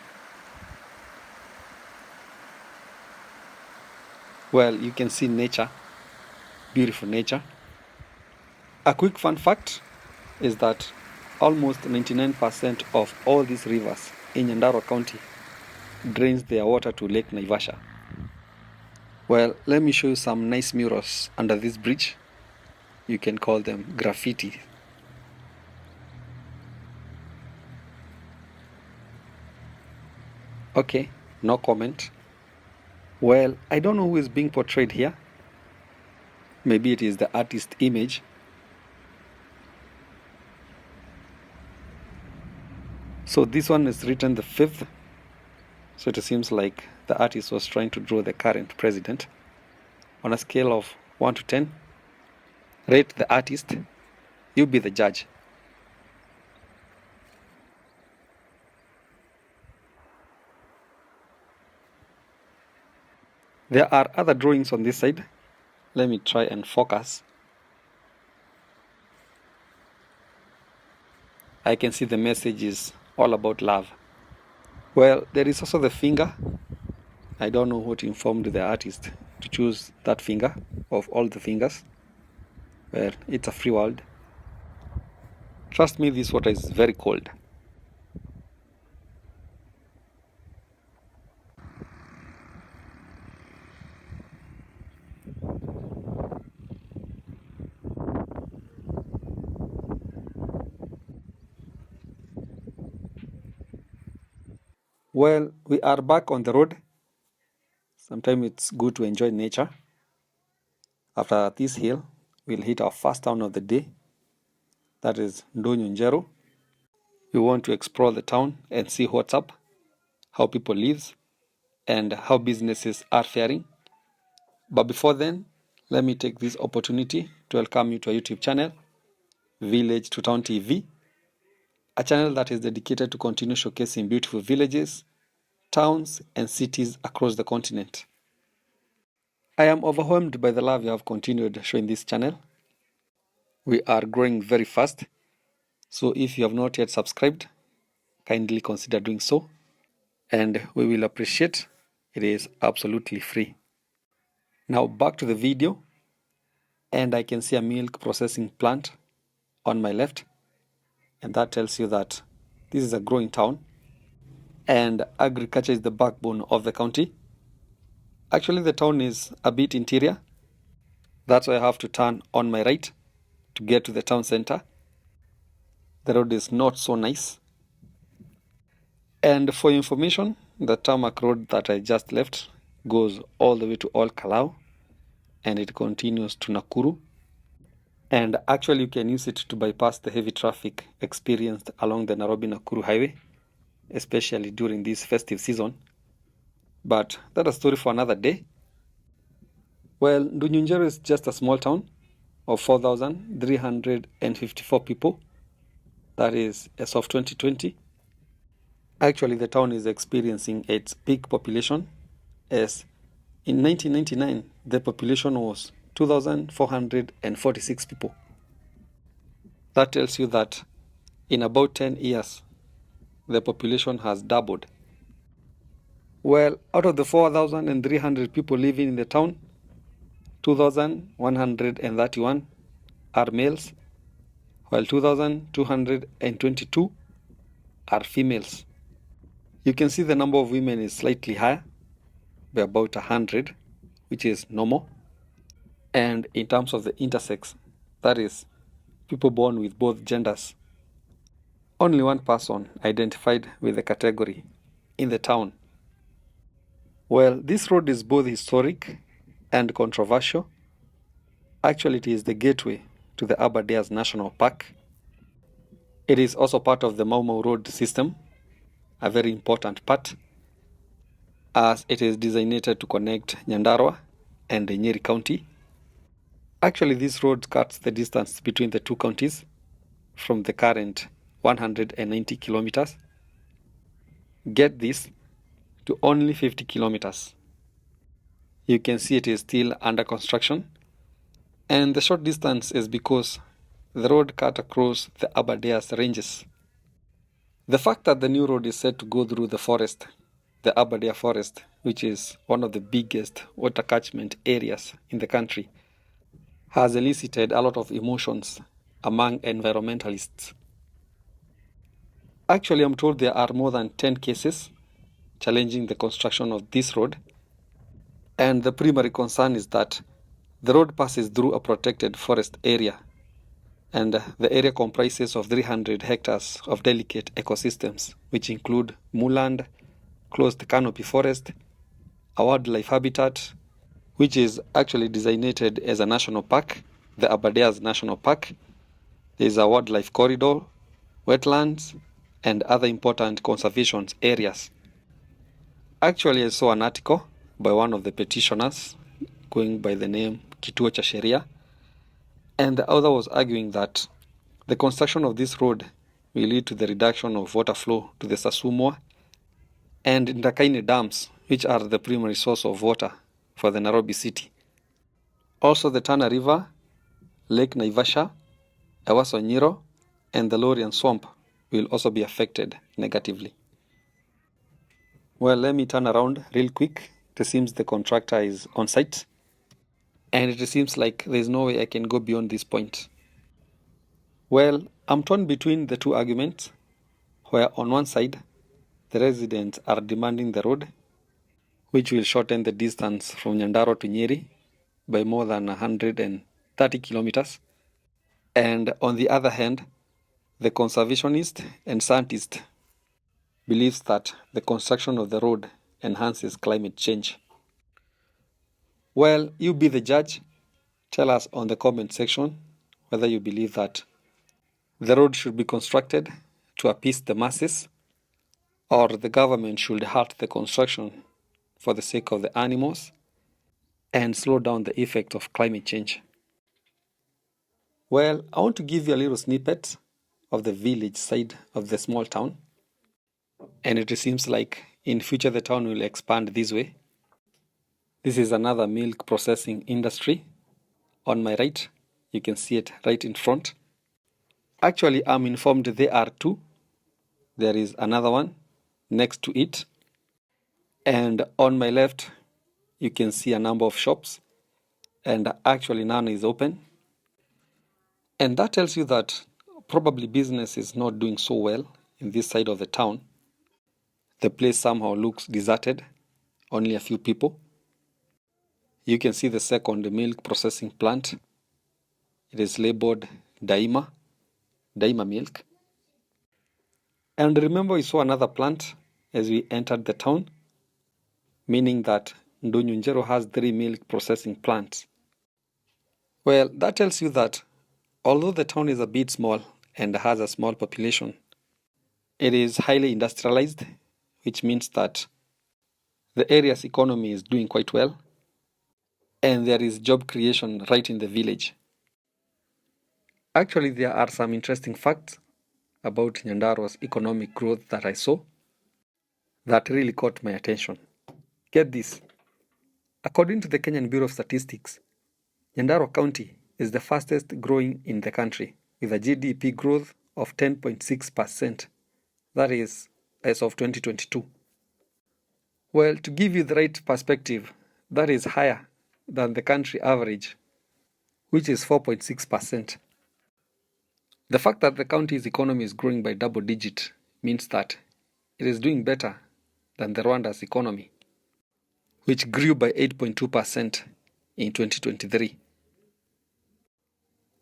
Well, you can see nature, beautiful nature. A quick fun fact is that almost 99% of all these rivers in Nyandarua County drains their water to Lake Naivasha. Well, let me show you some nice murals under this bridge. You can call them graffiti. Okay, no comment. Well, I don't know who is being portrayed here. Maybe it is the artist image. So this one is written the 5th. So it seems like the artist was trying to draw the current president. On a scale of 1 to 10, rate the artist. You be the judge. There are other drawings on this side. Let me try and focus. I can see the message is all about love. Well, there is also the finger. I don't know what informed the artist to choose that finger of all the fingers. Well, it's a free world. Trust me, this water is very cold. Well, we are back on the road. Sometimes it's good to enjoy nature. After this hill, we'll hit our first town of the day. That is Ndunyu Njeru. We want to explore the town and see what's up, how people live, and how businesses are faring. But before then, let me take this opportunity to welcome you to our YouTube channel, Village to Town TV, a channel that is dedicated to continue showcasing beautiful villages, towns, and cities across the continent. I am overwhelmed by the love you have continued showing this channel. We are growing very fast, so if you have not yet subscribed, kindly consider doing so, and we will appreciate. It is absolutely free. Now back to the video, and I can see a milk processing plant on my left, and that tells you that this is a growing town and agriculture is the backbone of the county. Actually, the town is a bit interior. That's why I have to turn on my right to get to the town center. The road is not so nice. And for information, the tarmac road that I just left goes all the way to Ol Kalau and it continues to Nakuru. And actually, you can use it to bypass the heavy traffic experienced along the Nairobi-Nakuru highway, especially during this festive season. But that's a story for another day. Well, Ndunyu Njeru is just a small town of 4,354 people. That is as of 2020. Actually, the town is experiencing its peak population, as in 1999, the population was 2,446 people. That tells you that in about 10 years, the population has doubled. Well, out of the 4,300 people living in the town, 2,131 are males, while 2,222 are females. You can see the number of women is slightly higher, by about 100, which is normal. And in terms of the intersex, that is, people born with both genders, only one person identified with the category in the town. Well, this road is both historic and controversial. Actually, it is the gateway to the Aberdares National Park. It is also part of the Mau Mau Road system, a very important part, as it is designated to connect Nyandarua and Nyeri County. Actually, this road cuts the distance between the two counties from the current 190 kilometers. Get this, to only 50 kilometers. You can see it is still under construction, and the short distance is because the road cut across the Aberdares ranges. The fact that the new road is set to go through the forest, the Aberdare forest, which is one of the biggest water catchment areas in the country, has elicited a lot of emotions among environmentalists. Actually, I'm told there are more than 10 cases challenging the construction of this road, and the primary concern is that the road passes through a protected forest area, and the area comprises of 300 hectares of delicate ecosystems, which include moorland, closed canopy forest, a wildlife habitat, which is actually designated as a national park, the Aberdares National Park. There is a wildlife corridor, wetlands, and other important conservation areas. Actually, I saw an article by one of the petitioners going by the name Kituo cha Sheria, and the author was arguing that the construction of this road will lead to the reduction of water flow to the Sasumwa and Ndakaine dams, which are the primary source of water for the Nairobi city. Also, the Tana River, Lake Naivasha, Ewaso Nyiro, and the Lorian Swamp will also be affected negatively. Well, let me turn around real quick. It seems the contractor is on site, and it seems like there's no way I can go beyond this point. Well, I'm torn between the two arguments, where on one side, the residents are demanding the road, which will shorten the distance from Nyandarua to Nyeri by more than 130 kilometers. And on the other hand, the conservationist and scientist believes that the construction of the road enhances climate change. Well, you be the judge. Tell us on the comment section whether you believe that the road should be constructed to appease the masses, or the government should halt the construction for the sake of the animals and slow down the effect of climate change. Well, I want to give you a little snippet of the village side of the small town, and it seems like in future the town will expand this way. This is another milk processing industry. On my right, you can see it right in front. Actually, I'm informed there are two. There is another one next to it. And on my left, you can see a number of shops. And actually none is open. And that tells you that probably business is not doing so well in this side of the town. The place somehow looks deserted, only a few people. You can see the second milk processing plant. It is labeled Daima Milk. And remember, we saw another plant as we entered the town, meaning that Ndunyu Njeru has 3 milk processing plants. Well, that tells you that although the town is a bit small and has a small population, it is highly industrialized, which means that the area's economy is doing quite well, and there is job creation right in the village. Actually, there are some interesting facts about Nyandarua's economic growth that I saw that really caught my attention. Get this. According to the Kenyan Bureau of Statistics, Nyandarua County is the fastest growing in the country with a GDP growth of 10.6%. That is as of 2022. Well, to give you the right perspective, that is higher than the country average, which is 4.6%. The fact that the county's economy is growing by double digit means that it is doing better than the Rwanda's economy, which grew by 8.2% in 2023.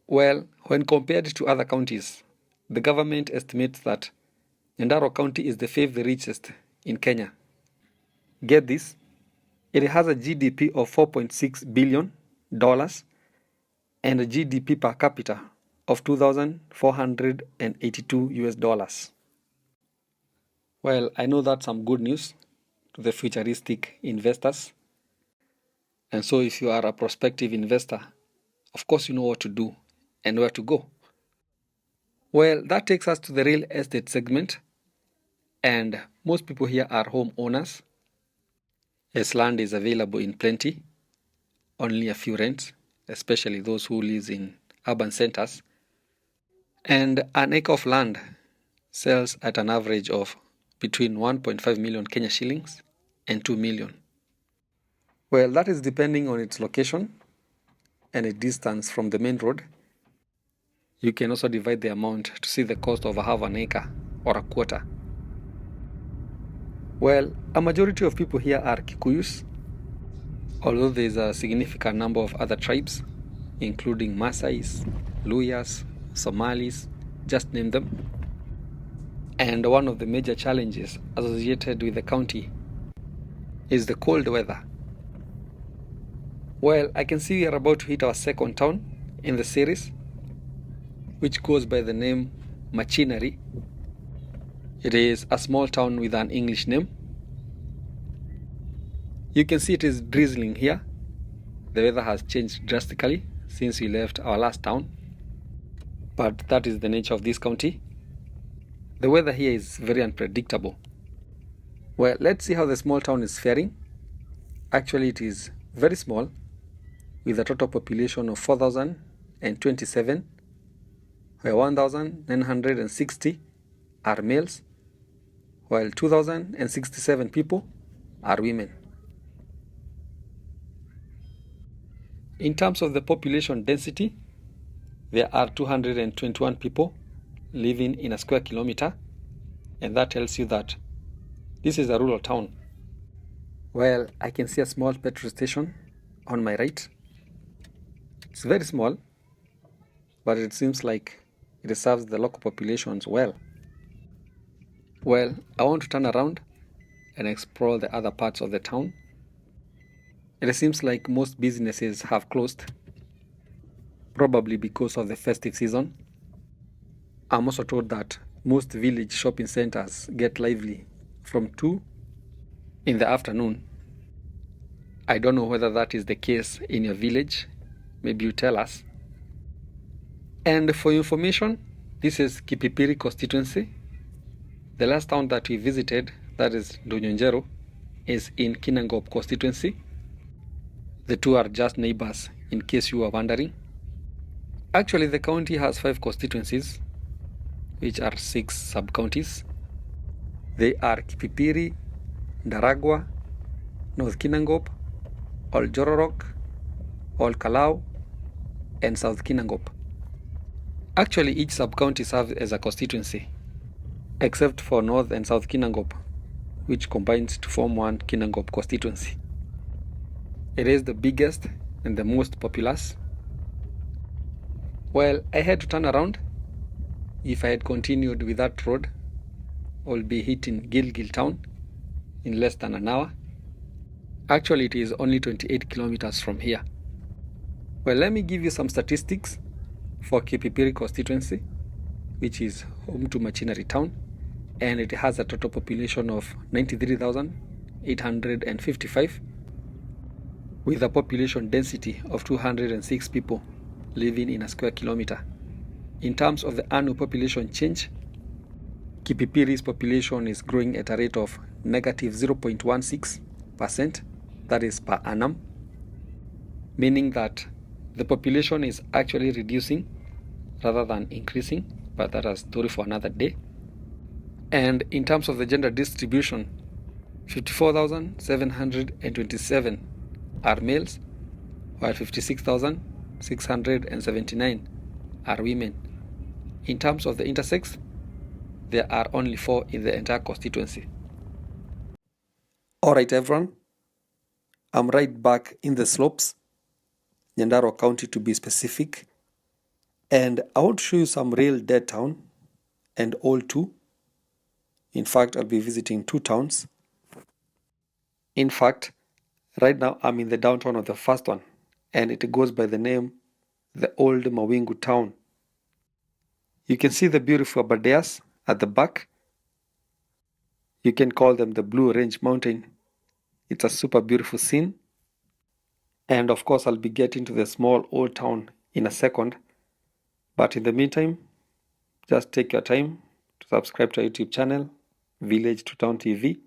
Well, when compared to other counties, the government estimates that Nyandarua County is the 5th richest in Kenya. Get this, it has a GDP of $4.6 billion and a GDP per capita of $2,482. Well, I know that's some good news to the futuristic investors. And so if you are a prospective investor, of course you know what to do and where to go. Well, that takes us to the real estate segment. And most people here are homeowners, as land is available in plenty, only a few rent, especially those who live in urban centers. And an acre of land sells at an average of between 1.5 million Kenya shillings and 2 million. Well, that is depending on its location and its distance from the main road. You can also divide the amount to see the cost of a half an acre or a quarter. Well, a majority of people here are Kikuyus, although there is a significant number of other tribes, including Maasais, Luyas, Somalis, just name them. And one of the major challenges associated with the county is the cold weather. Well, I can see we are about to hit our second town in the series, which goes by the name Machinery. It is a small town with an English name. You can see it is drizzling here. The weather has changed drastically since we left our last town, but that is the nature of this county. The weather here is very unpredictable. Well, let's see how the small town is faring. Actually, it is very small, with a total population of 4,027, where 1,960 are males, while 2,067 people are women. In terms of the population density, there are 221 people living in a square kilometer, and that tells you that this is a rural town. Well, I can see a small petrol station on my right. It's very small, but it seems like it serves the local populations well. Well, I want to turn around and explore the other parts of the town. It seems like most businesses have closed, probably because of the festive season. I'm also told that most village shopping centers get lively from 2 in the afternoon. I don't know whether that is the case in your village. Maybe you tell us. And for information, this is Kipipiri constituency. The last town that we visited, that is Ndunyu Njeru, is in Kinangop constituency. The two are just neighbors, in case you are wondering. Actually, the county has 5 constituencies, which are 6 sub-counties. They are Kipipiri, Ndaragwa, North Kinangop, Old Jororok, Old Kalau, and South Kinangop. Actually, each sub-county serves as a constituency, except for North and South Kinangop, which combines to form one Kinangop constituency. It is the biggest and the most populous. Well, I had to turn around. If I had continued with that road, I will be hitting Gilgil town in less than an hour. Actually, it is only 28 kilometers from here. Well, let me give you some statistics for Kipipiri constituency, which is home to Machinery town, and it has a total population of 93,855, with a population density of 206 people living in a square kilometer. In terms of the annual population change, Kipipiri's population is growing at a rate of negative 0.16%, that is per annum, meaning that the population is actually reducing rather than increasing, but that is a story for another day. And in terms of the gender distribution, 54,727 are males, while 56,679 are women. In terms of the intersex, there are only 4 in the entire constituency. Alright everyone, I'm right back in the slopes, Nyandarua County to be specific, and I want to show you some real dead town and old too. In fact, I'll be visiting 2 towns. In fact, right now I'm in the downtown of the first one, and it goes by the name the old Mawingu town. You can see the beautiful Aberdares at the back. You can call them the Blue Range Mountain. It's a super beautiful scene. And of course, I'll be getting to the small old town in a second. But in the meantime, just take your time to subscribe to our YouTube channel, Village to Town TV,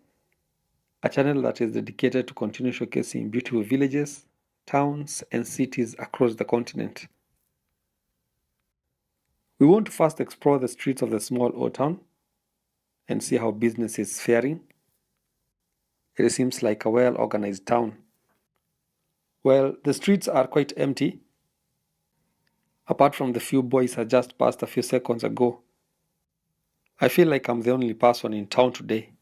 a channel that is dedicated to continue showcasing beautiful villages, towns, and cities across the continent. We want to first explore the streets of the small old town and see how business is faring. It seems like a well-organized town. Well, the streets are quite empty, apart from the few boys I just passed a few seconds ago. I feel like I'm the only person in town today.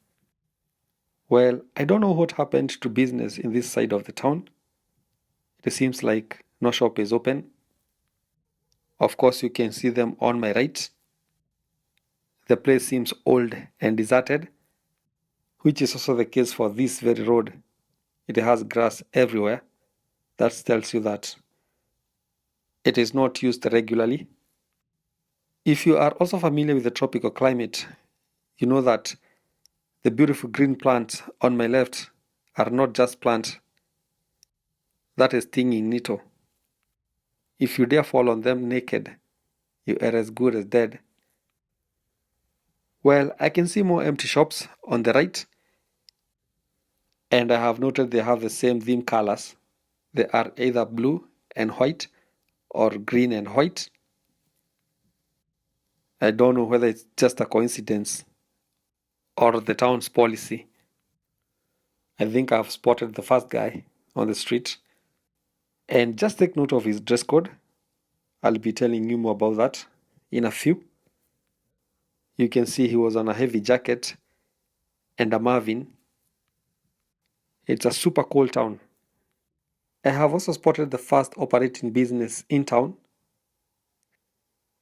Well, I don't know what happened to business in this side of the town. It seems like no shop is open. Of course, you can see them on my right. The place seems old and deserted, which is also the case for this very road. It has grass everywhere. That tells you that it is not used regularly. If you are also familiar with the tropical climate, you know that the beautiful green plants on my left are not just plants. That is stinging nettle. If you dare fall on them naked, you are as good as dead. Well, I can see more empty shops on the right, and I have noted they have the same theme colors. They are either blue and white or green and white. I don't know whether it's just a coincidence or the town's policy. I think I've spotted the first guy on the street. And just take note of his dress code. I'll be telling you more about that in a few. You can see he was on a heavy jacket and a Marvin. It's a super cool town. I have also spotted the first operating business in town.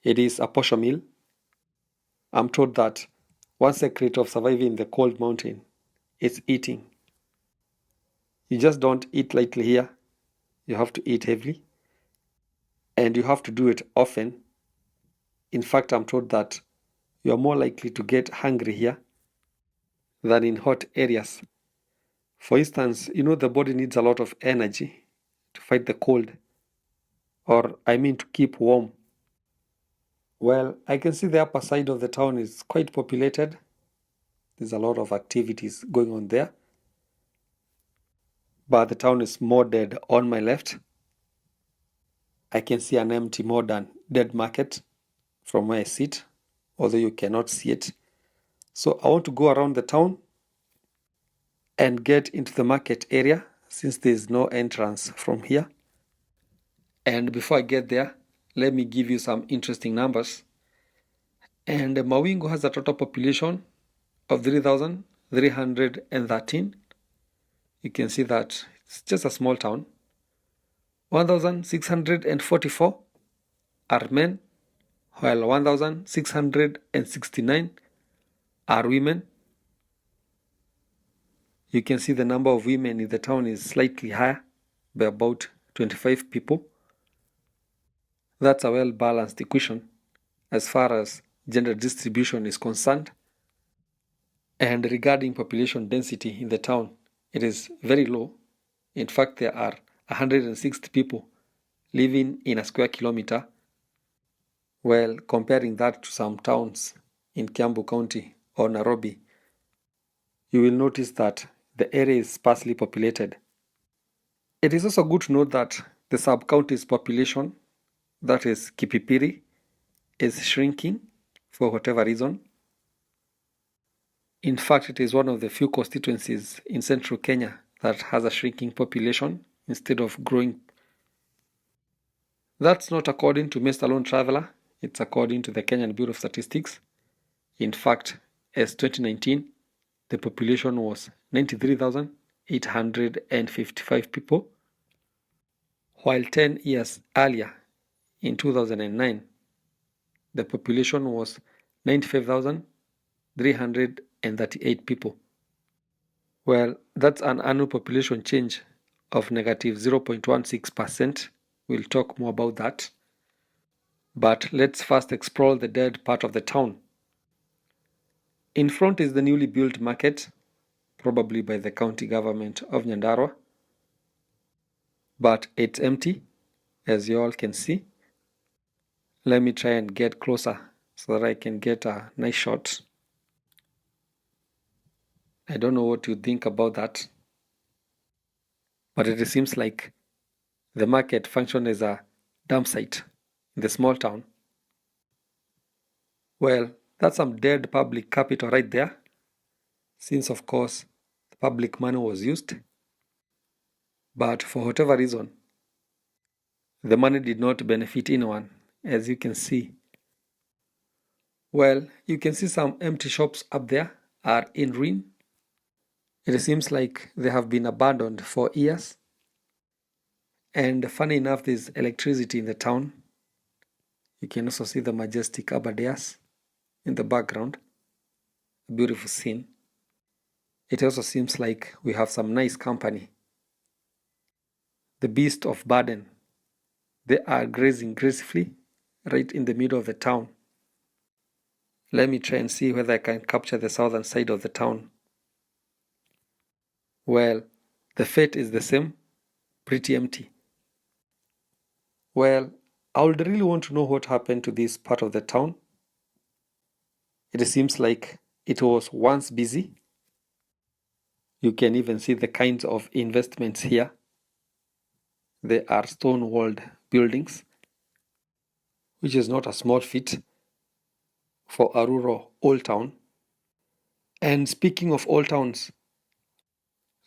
It is a posho mill. I'm told that one secret of surviving the cold mountain is eating. You just don't eat lightly here. You have to eat heavily. And you have to do it often. In fact, I'm told that you are more likely to get hungry here than in hot areas. For instance, you know the body needs a lot of energy to fight the cold, or I mean to keep warm. Well, I can see the upper side of the town is quite populated. There's a lot of activities going on there. But the town is more dead on my left. I can see an empty modern dead market from where I sit, although you cannot see it. So I want to go around the town and get into the market area since there is no entrance from here. And before I get there, let me give you some interesting numbers. And Mawingu has a total population of 3,313. You can see that it's just a small town. 1,644 are men, while 1,669 are women. You can see the number of women in the town is slightly higher by about 25 people. That's a well-balanced equation as far as gender distribution is concerned. And regarding population density in the town, it is very low. In fact, there are 160 people living in a square kilometer. Well, comparing that to some towns in Kiambu County or Nairobi, you will notice that the area is sparsely populated. It is also good to note that the sub-county's population, that is Kipipiri, is shrinking for whatever reason. In fact, it is one of the few constituencies in central Kenya that has a shrinking population instead of growing. That's not according to Mr. Lone Traveler, it's according to the Kenyan Bureau of Statistics. In fact, as 2019, the population was 93,855 people, while 10 years earlier, in 2009, the population was 95,338 people. Well, that's an annual population change of negative 0.16%. We'll talk more about that. But let's first explore the dead part of the town. In front is the newly built market, probably by the county government of Nyandarua. But it's empty, as you all can see. Let me try and get closer so that I can get a nice shot. I don't know what you think about that, but it seems like the market functions as a dump site in the small town. Well, that's some dead public capital right there, since of course the public money was used. But for whatever reason, the money did not benefit anyone, as you can see. Well, you can see some empty shops up there are in ruin. It seems like they have been abandoned for years. And funny enough, there's electricity in the town. You can also see the majestic Aberdares in the background. A beautiful scene. It also seems like we have some nice company. The beasts of burden. They are grazing gracefully right in the middle of the town. Let me try and see whether I can capture the southern side of the town. Well, the fate is the same, pretty empty. Well, I would really want to know what happened to this part of the town. It seems like it was once busy. You can even see the kinds of investments here. There are stone-walled buildings, which is not a small feat for a rural old town. And speaking of old towns,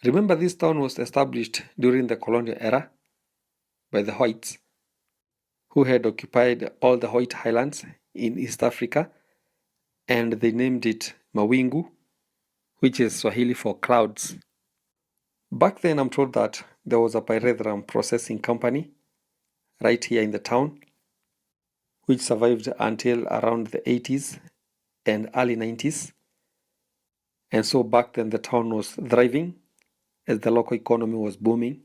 remember this town was established during the colonial era by the Whites, who had occupied all the White Highlands in East Africa, and they named it Mawingu, which is Swahili for clouds. Back then, I'm told that there was a pyrethrum processing company right here in the town, which survived until around the 80s and early 90s. And so back then, the town was thriving as the local economy was booming.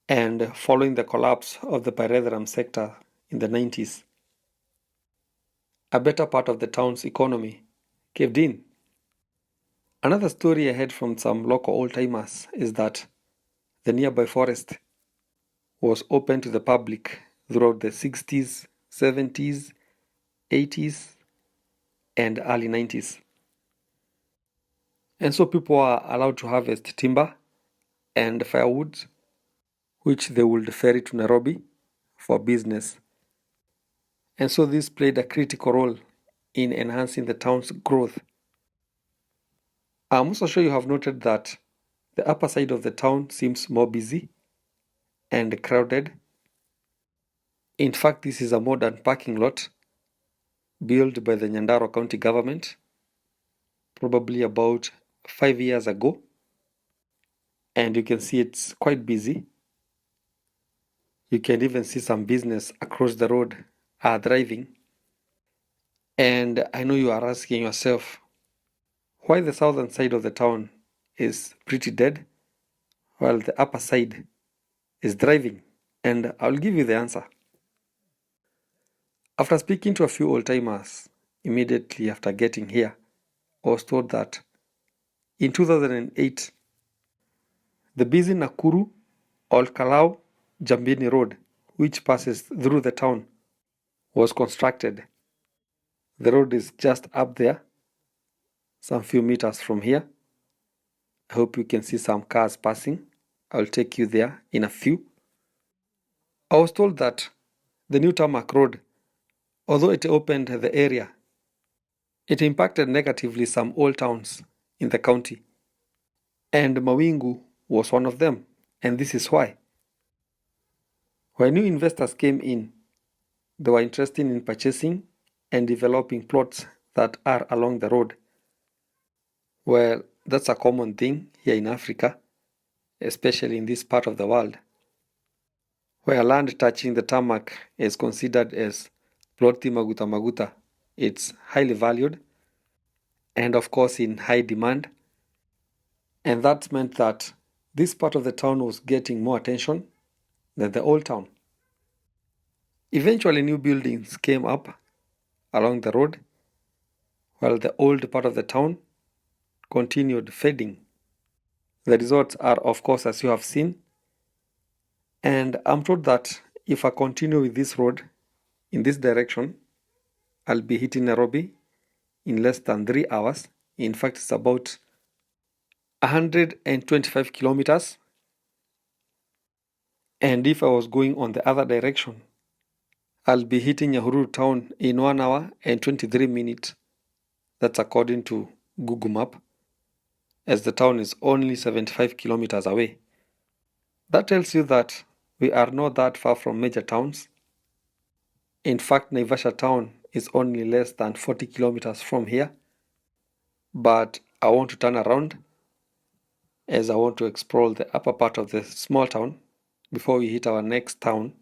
And following the collapse of the pyrethrum sector in the 90s, a better part of the town's economy caved in. Another story I heard from some local old-timers is that the nearby forest was open to the public throughout the 60s, 70s, 80s, and early 90s. And so people are allowed to harvest timber and firewood, which they would ferry to Nairobi for business. And so this played a critical role in enhancing the town's growth. I'm also sure you have noted that the upper side of the town seems more busy and crowded. In fact, this is a modern parking lot built by the Nyandarua County government, probably about 5 years ago. And you can see it's quite busy. You can even see some business across the road are thriving. And I know you are asking yourself why the southern side of the town is pretty dead while the upper side is thriving. And I'll give you the answer. After speaking to a few old-timers immediately after getting here, I was told that in 2008, the busy Nakuru Olkalau Jambini Road, which passes through the town, was constructed. The road is just up there, some few meters from here. I hope you can see some cars passing. I'll take you there in a few. I was told that the new tarmac road, although it opened the area, it impacted negatively some old towns in the county. And Mawingu was one of them. And this is why. When new investors came in, they were interested in purchasing and developing plots that are along the road. Well, that's a common thing here in Africa, especially in this part of the world, where land touching the tarmac is considered as ploti maguta maguta. It's highly valued and, of course, in high demand. And that meant that this part of the town was getting more attention than the old town. Eventually, new buildings came up along the road, while the old part of the town continued fading. The results are, of course, as you have seen. And I'm told that if I continue with this road in this direction, I'll be hitting Nairobi in less than 3 hours. In fact, it's about 125 kilometers. And if I was going on the other direction, I'll be hitting Nyahururu town in 1 hour and 23 minutes. That's according to Google Map, as the town is only 75 kilometers away. That tells you that we are not that far from major towns. In fact, Naivasha town is only less than 40 kilometers from here. But I want to turn around as I want to explore the upper part of the small town before we hit our next town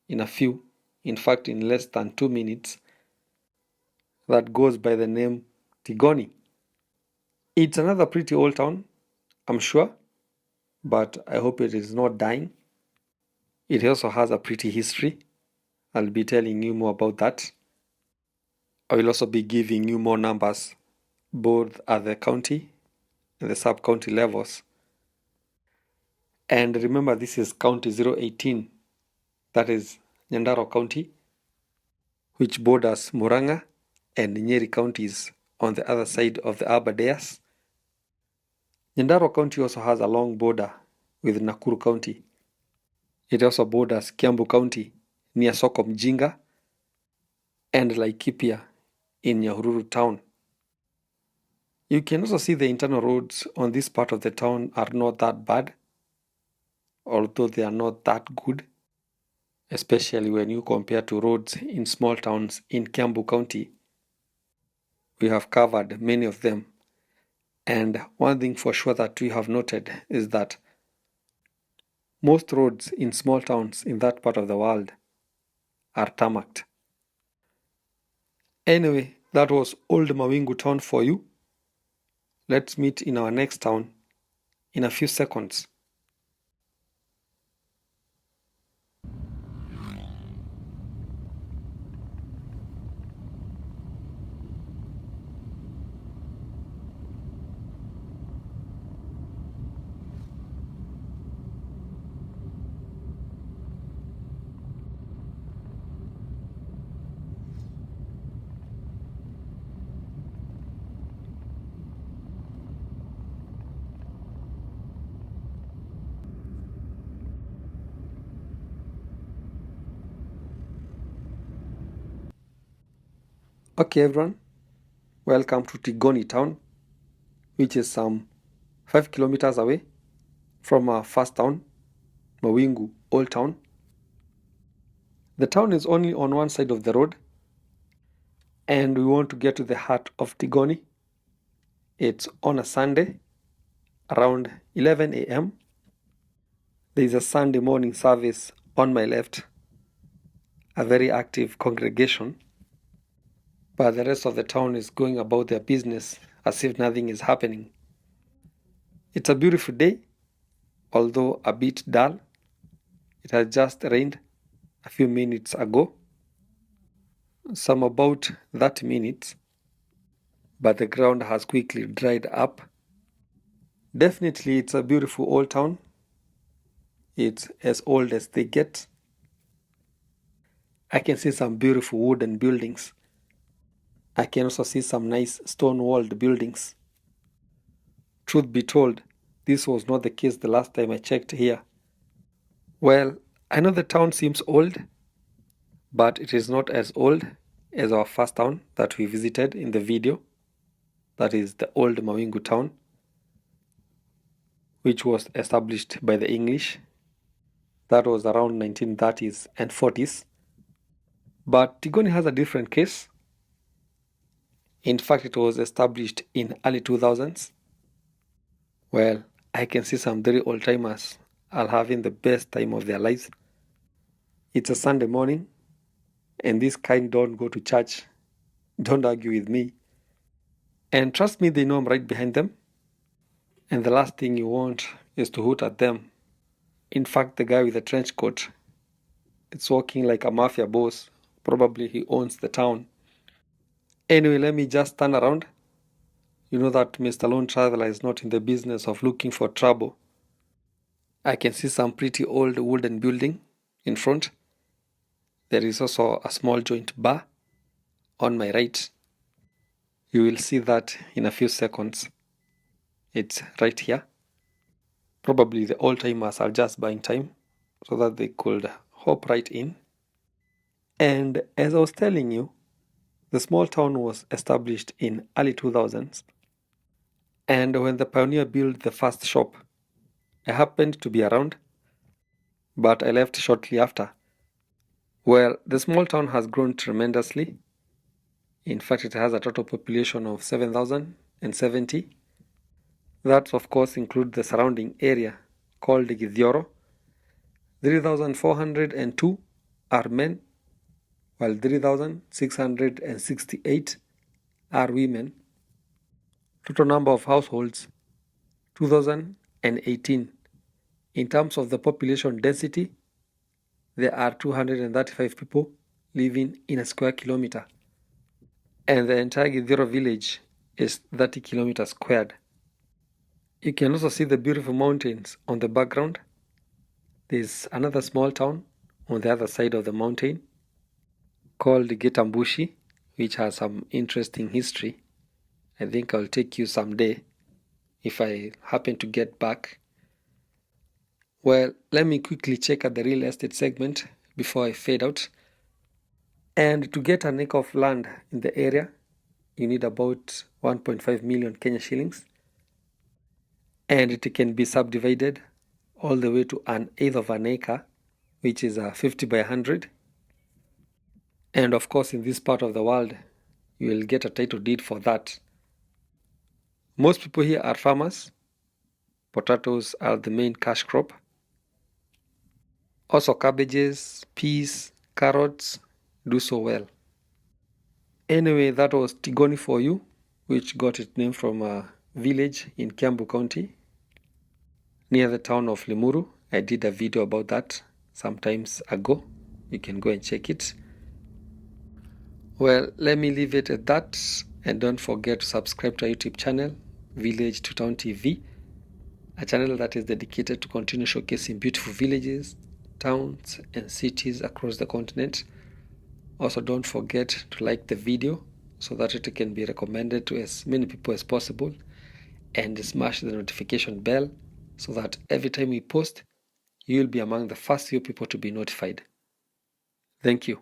in a few, in fact in less than 2 minutes, that goes by the name Tigoni. It's another pretty old town, I'm sure, but I hope it is not dying. It also has a pretty history. I'll be telling you more about that. I will also be giving you more numbers, both at the county and the sub-county levels. And remember, this is County 018, that is Nyandarua County, which borders Murang'a and Nyeri counties on the other side of the Aberdares. Nyandarua County also has a long border with Nakuru County. It also borders Kiambu County near Soko Mjinga and Laikipia in Nyahururu town. You can also see the internal roads on this part of the town are not that bad, although they are not that good, especially when you compare to roads in small towns in Kiambu County. We have covered many of them, and one thing for sure that we have noted is that most roads in small towns in that part of the world are tarmacked. Anyway, that was Old Mawingu town for you. Let's meet in our next town in a few seconds. Okay, everyone, welcome to Tigoni town, which is some 5 kilometers away from our first town, Mawingu Old Town. The town is only on one side of the road, and we want to get to the heart of Tigoni. It's on a Sunday around 11 a.m. There is a Sunday morning service on my left, a very active congregation, but the rest of the town is going about their business as if nothing is happening. It's a beautiful day, although a bit dull. It has just rained a few minutes ago, some about 30 minutes, but the ground has quickly dried up. Definitely, it's a beautiful old town. It's as old as they get. I can see some beautiful wooden buildings. I can also see some nice stone-walled buildings. Truth be told, this was not the case the last time I checked here. Well, I know the town seems old, but it is not as old as our first town that we visited in the video. That is the old Mawingu town, which was established by the English. That was around 1930s and 40s. But Tigoni has a different case. In fact, it was established in early 2000s. Well, I can see some very old-timers are having the best time of their lives. It's a Sunday morning, and this kind don't go to church. Don't argue with me. And trust me, they know I'm right behind them. And the last thing you want is to hoot at them. In fact, the guy with the trench coat, it's walking like a mafia boss. Probably he owns the town. Anyway, let me just turn around. You know that Mr. Lone Traveler is not in the business of looking for trouble. I can see some pretty old wooden building in front. There is also a small joint bar on my right. You will see that in a few seconds. It's right here. Probably the old-timers are just buying time so that they could hop right in. And as I was telling you, the small town was established in early 2000s. And when the pioneer built the first shop, I happened to be around, but I left shortly after. Well, the small town has grown tremendously. In fact, it has a total population of 7,070. That, of course, includes the surrounding area called Githioro. 3,402 are men, while 3,668 are women. Total number of households, 2018. In terms of the population density, there are 235 people living in a square kilometer. And the entire Githioro village is 30 kilometers squared. You can also see the beautiful mountains on the background. There's another small town on the other side of the mountain called Gitambushi, which has some interesting history. I think I'll take you someday if I happen to get back. Well, let me quickly check at the real estate segment before I fade out. And to get an acre of land in the area, you need about 1.5 million Kenya shillings. And it can be subdivided all the way to an eighth of an acre, which is 50 by 100. And of course, in this part of the world, you will get a title deed for that. Most people here are farmers. Potatoes are the main cash crop. Also cabbages, peas, carrots do so well. Anyway, that was Tigoni for you, which got its name from a village in Kiambu County near the town of Limuru. I did a video about that sometimes ago. You can go and check it. Well, let me leave it at that, and don't forget to subscribe to our YouTube channel, Village to Town TV, a channel that is dedicated to continue showcasing beautiful villages, towns, and cities across the continent. Also, don't forget to like the video so that it can be recommended to as many people as possible, and smash the notification bell so that every time we post, you will be among the first few people to be notified. Thank you.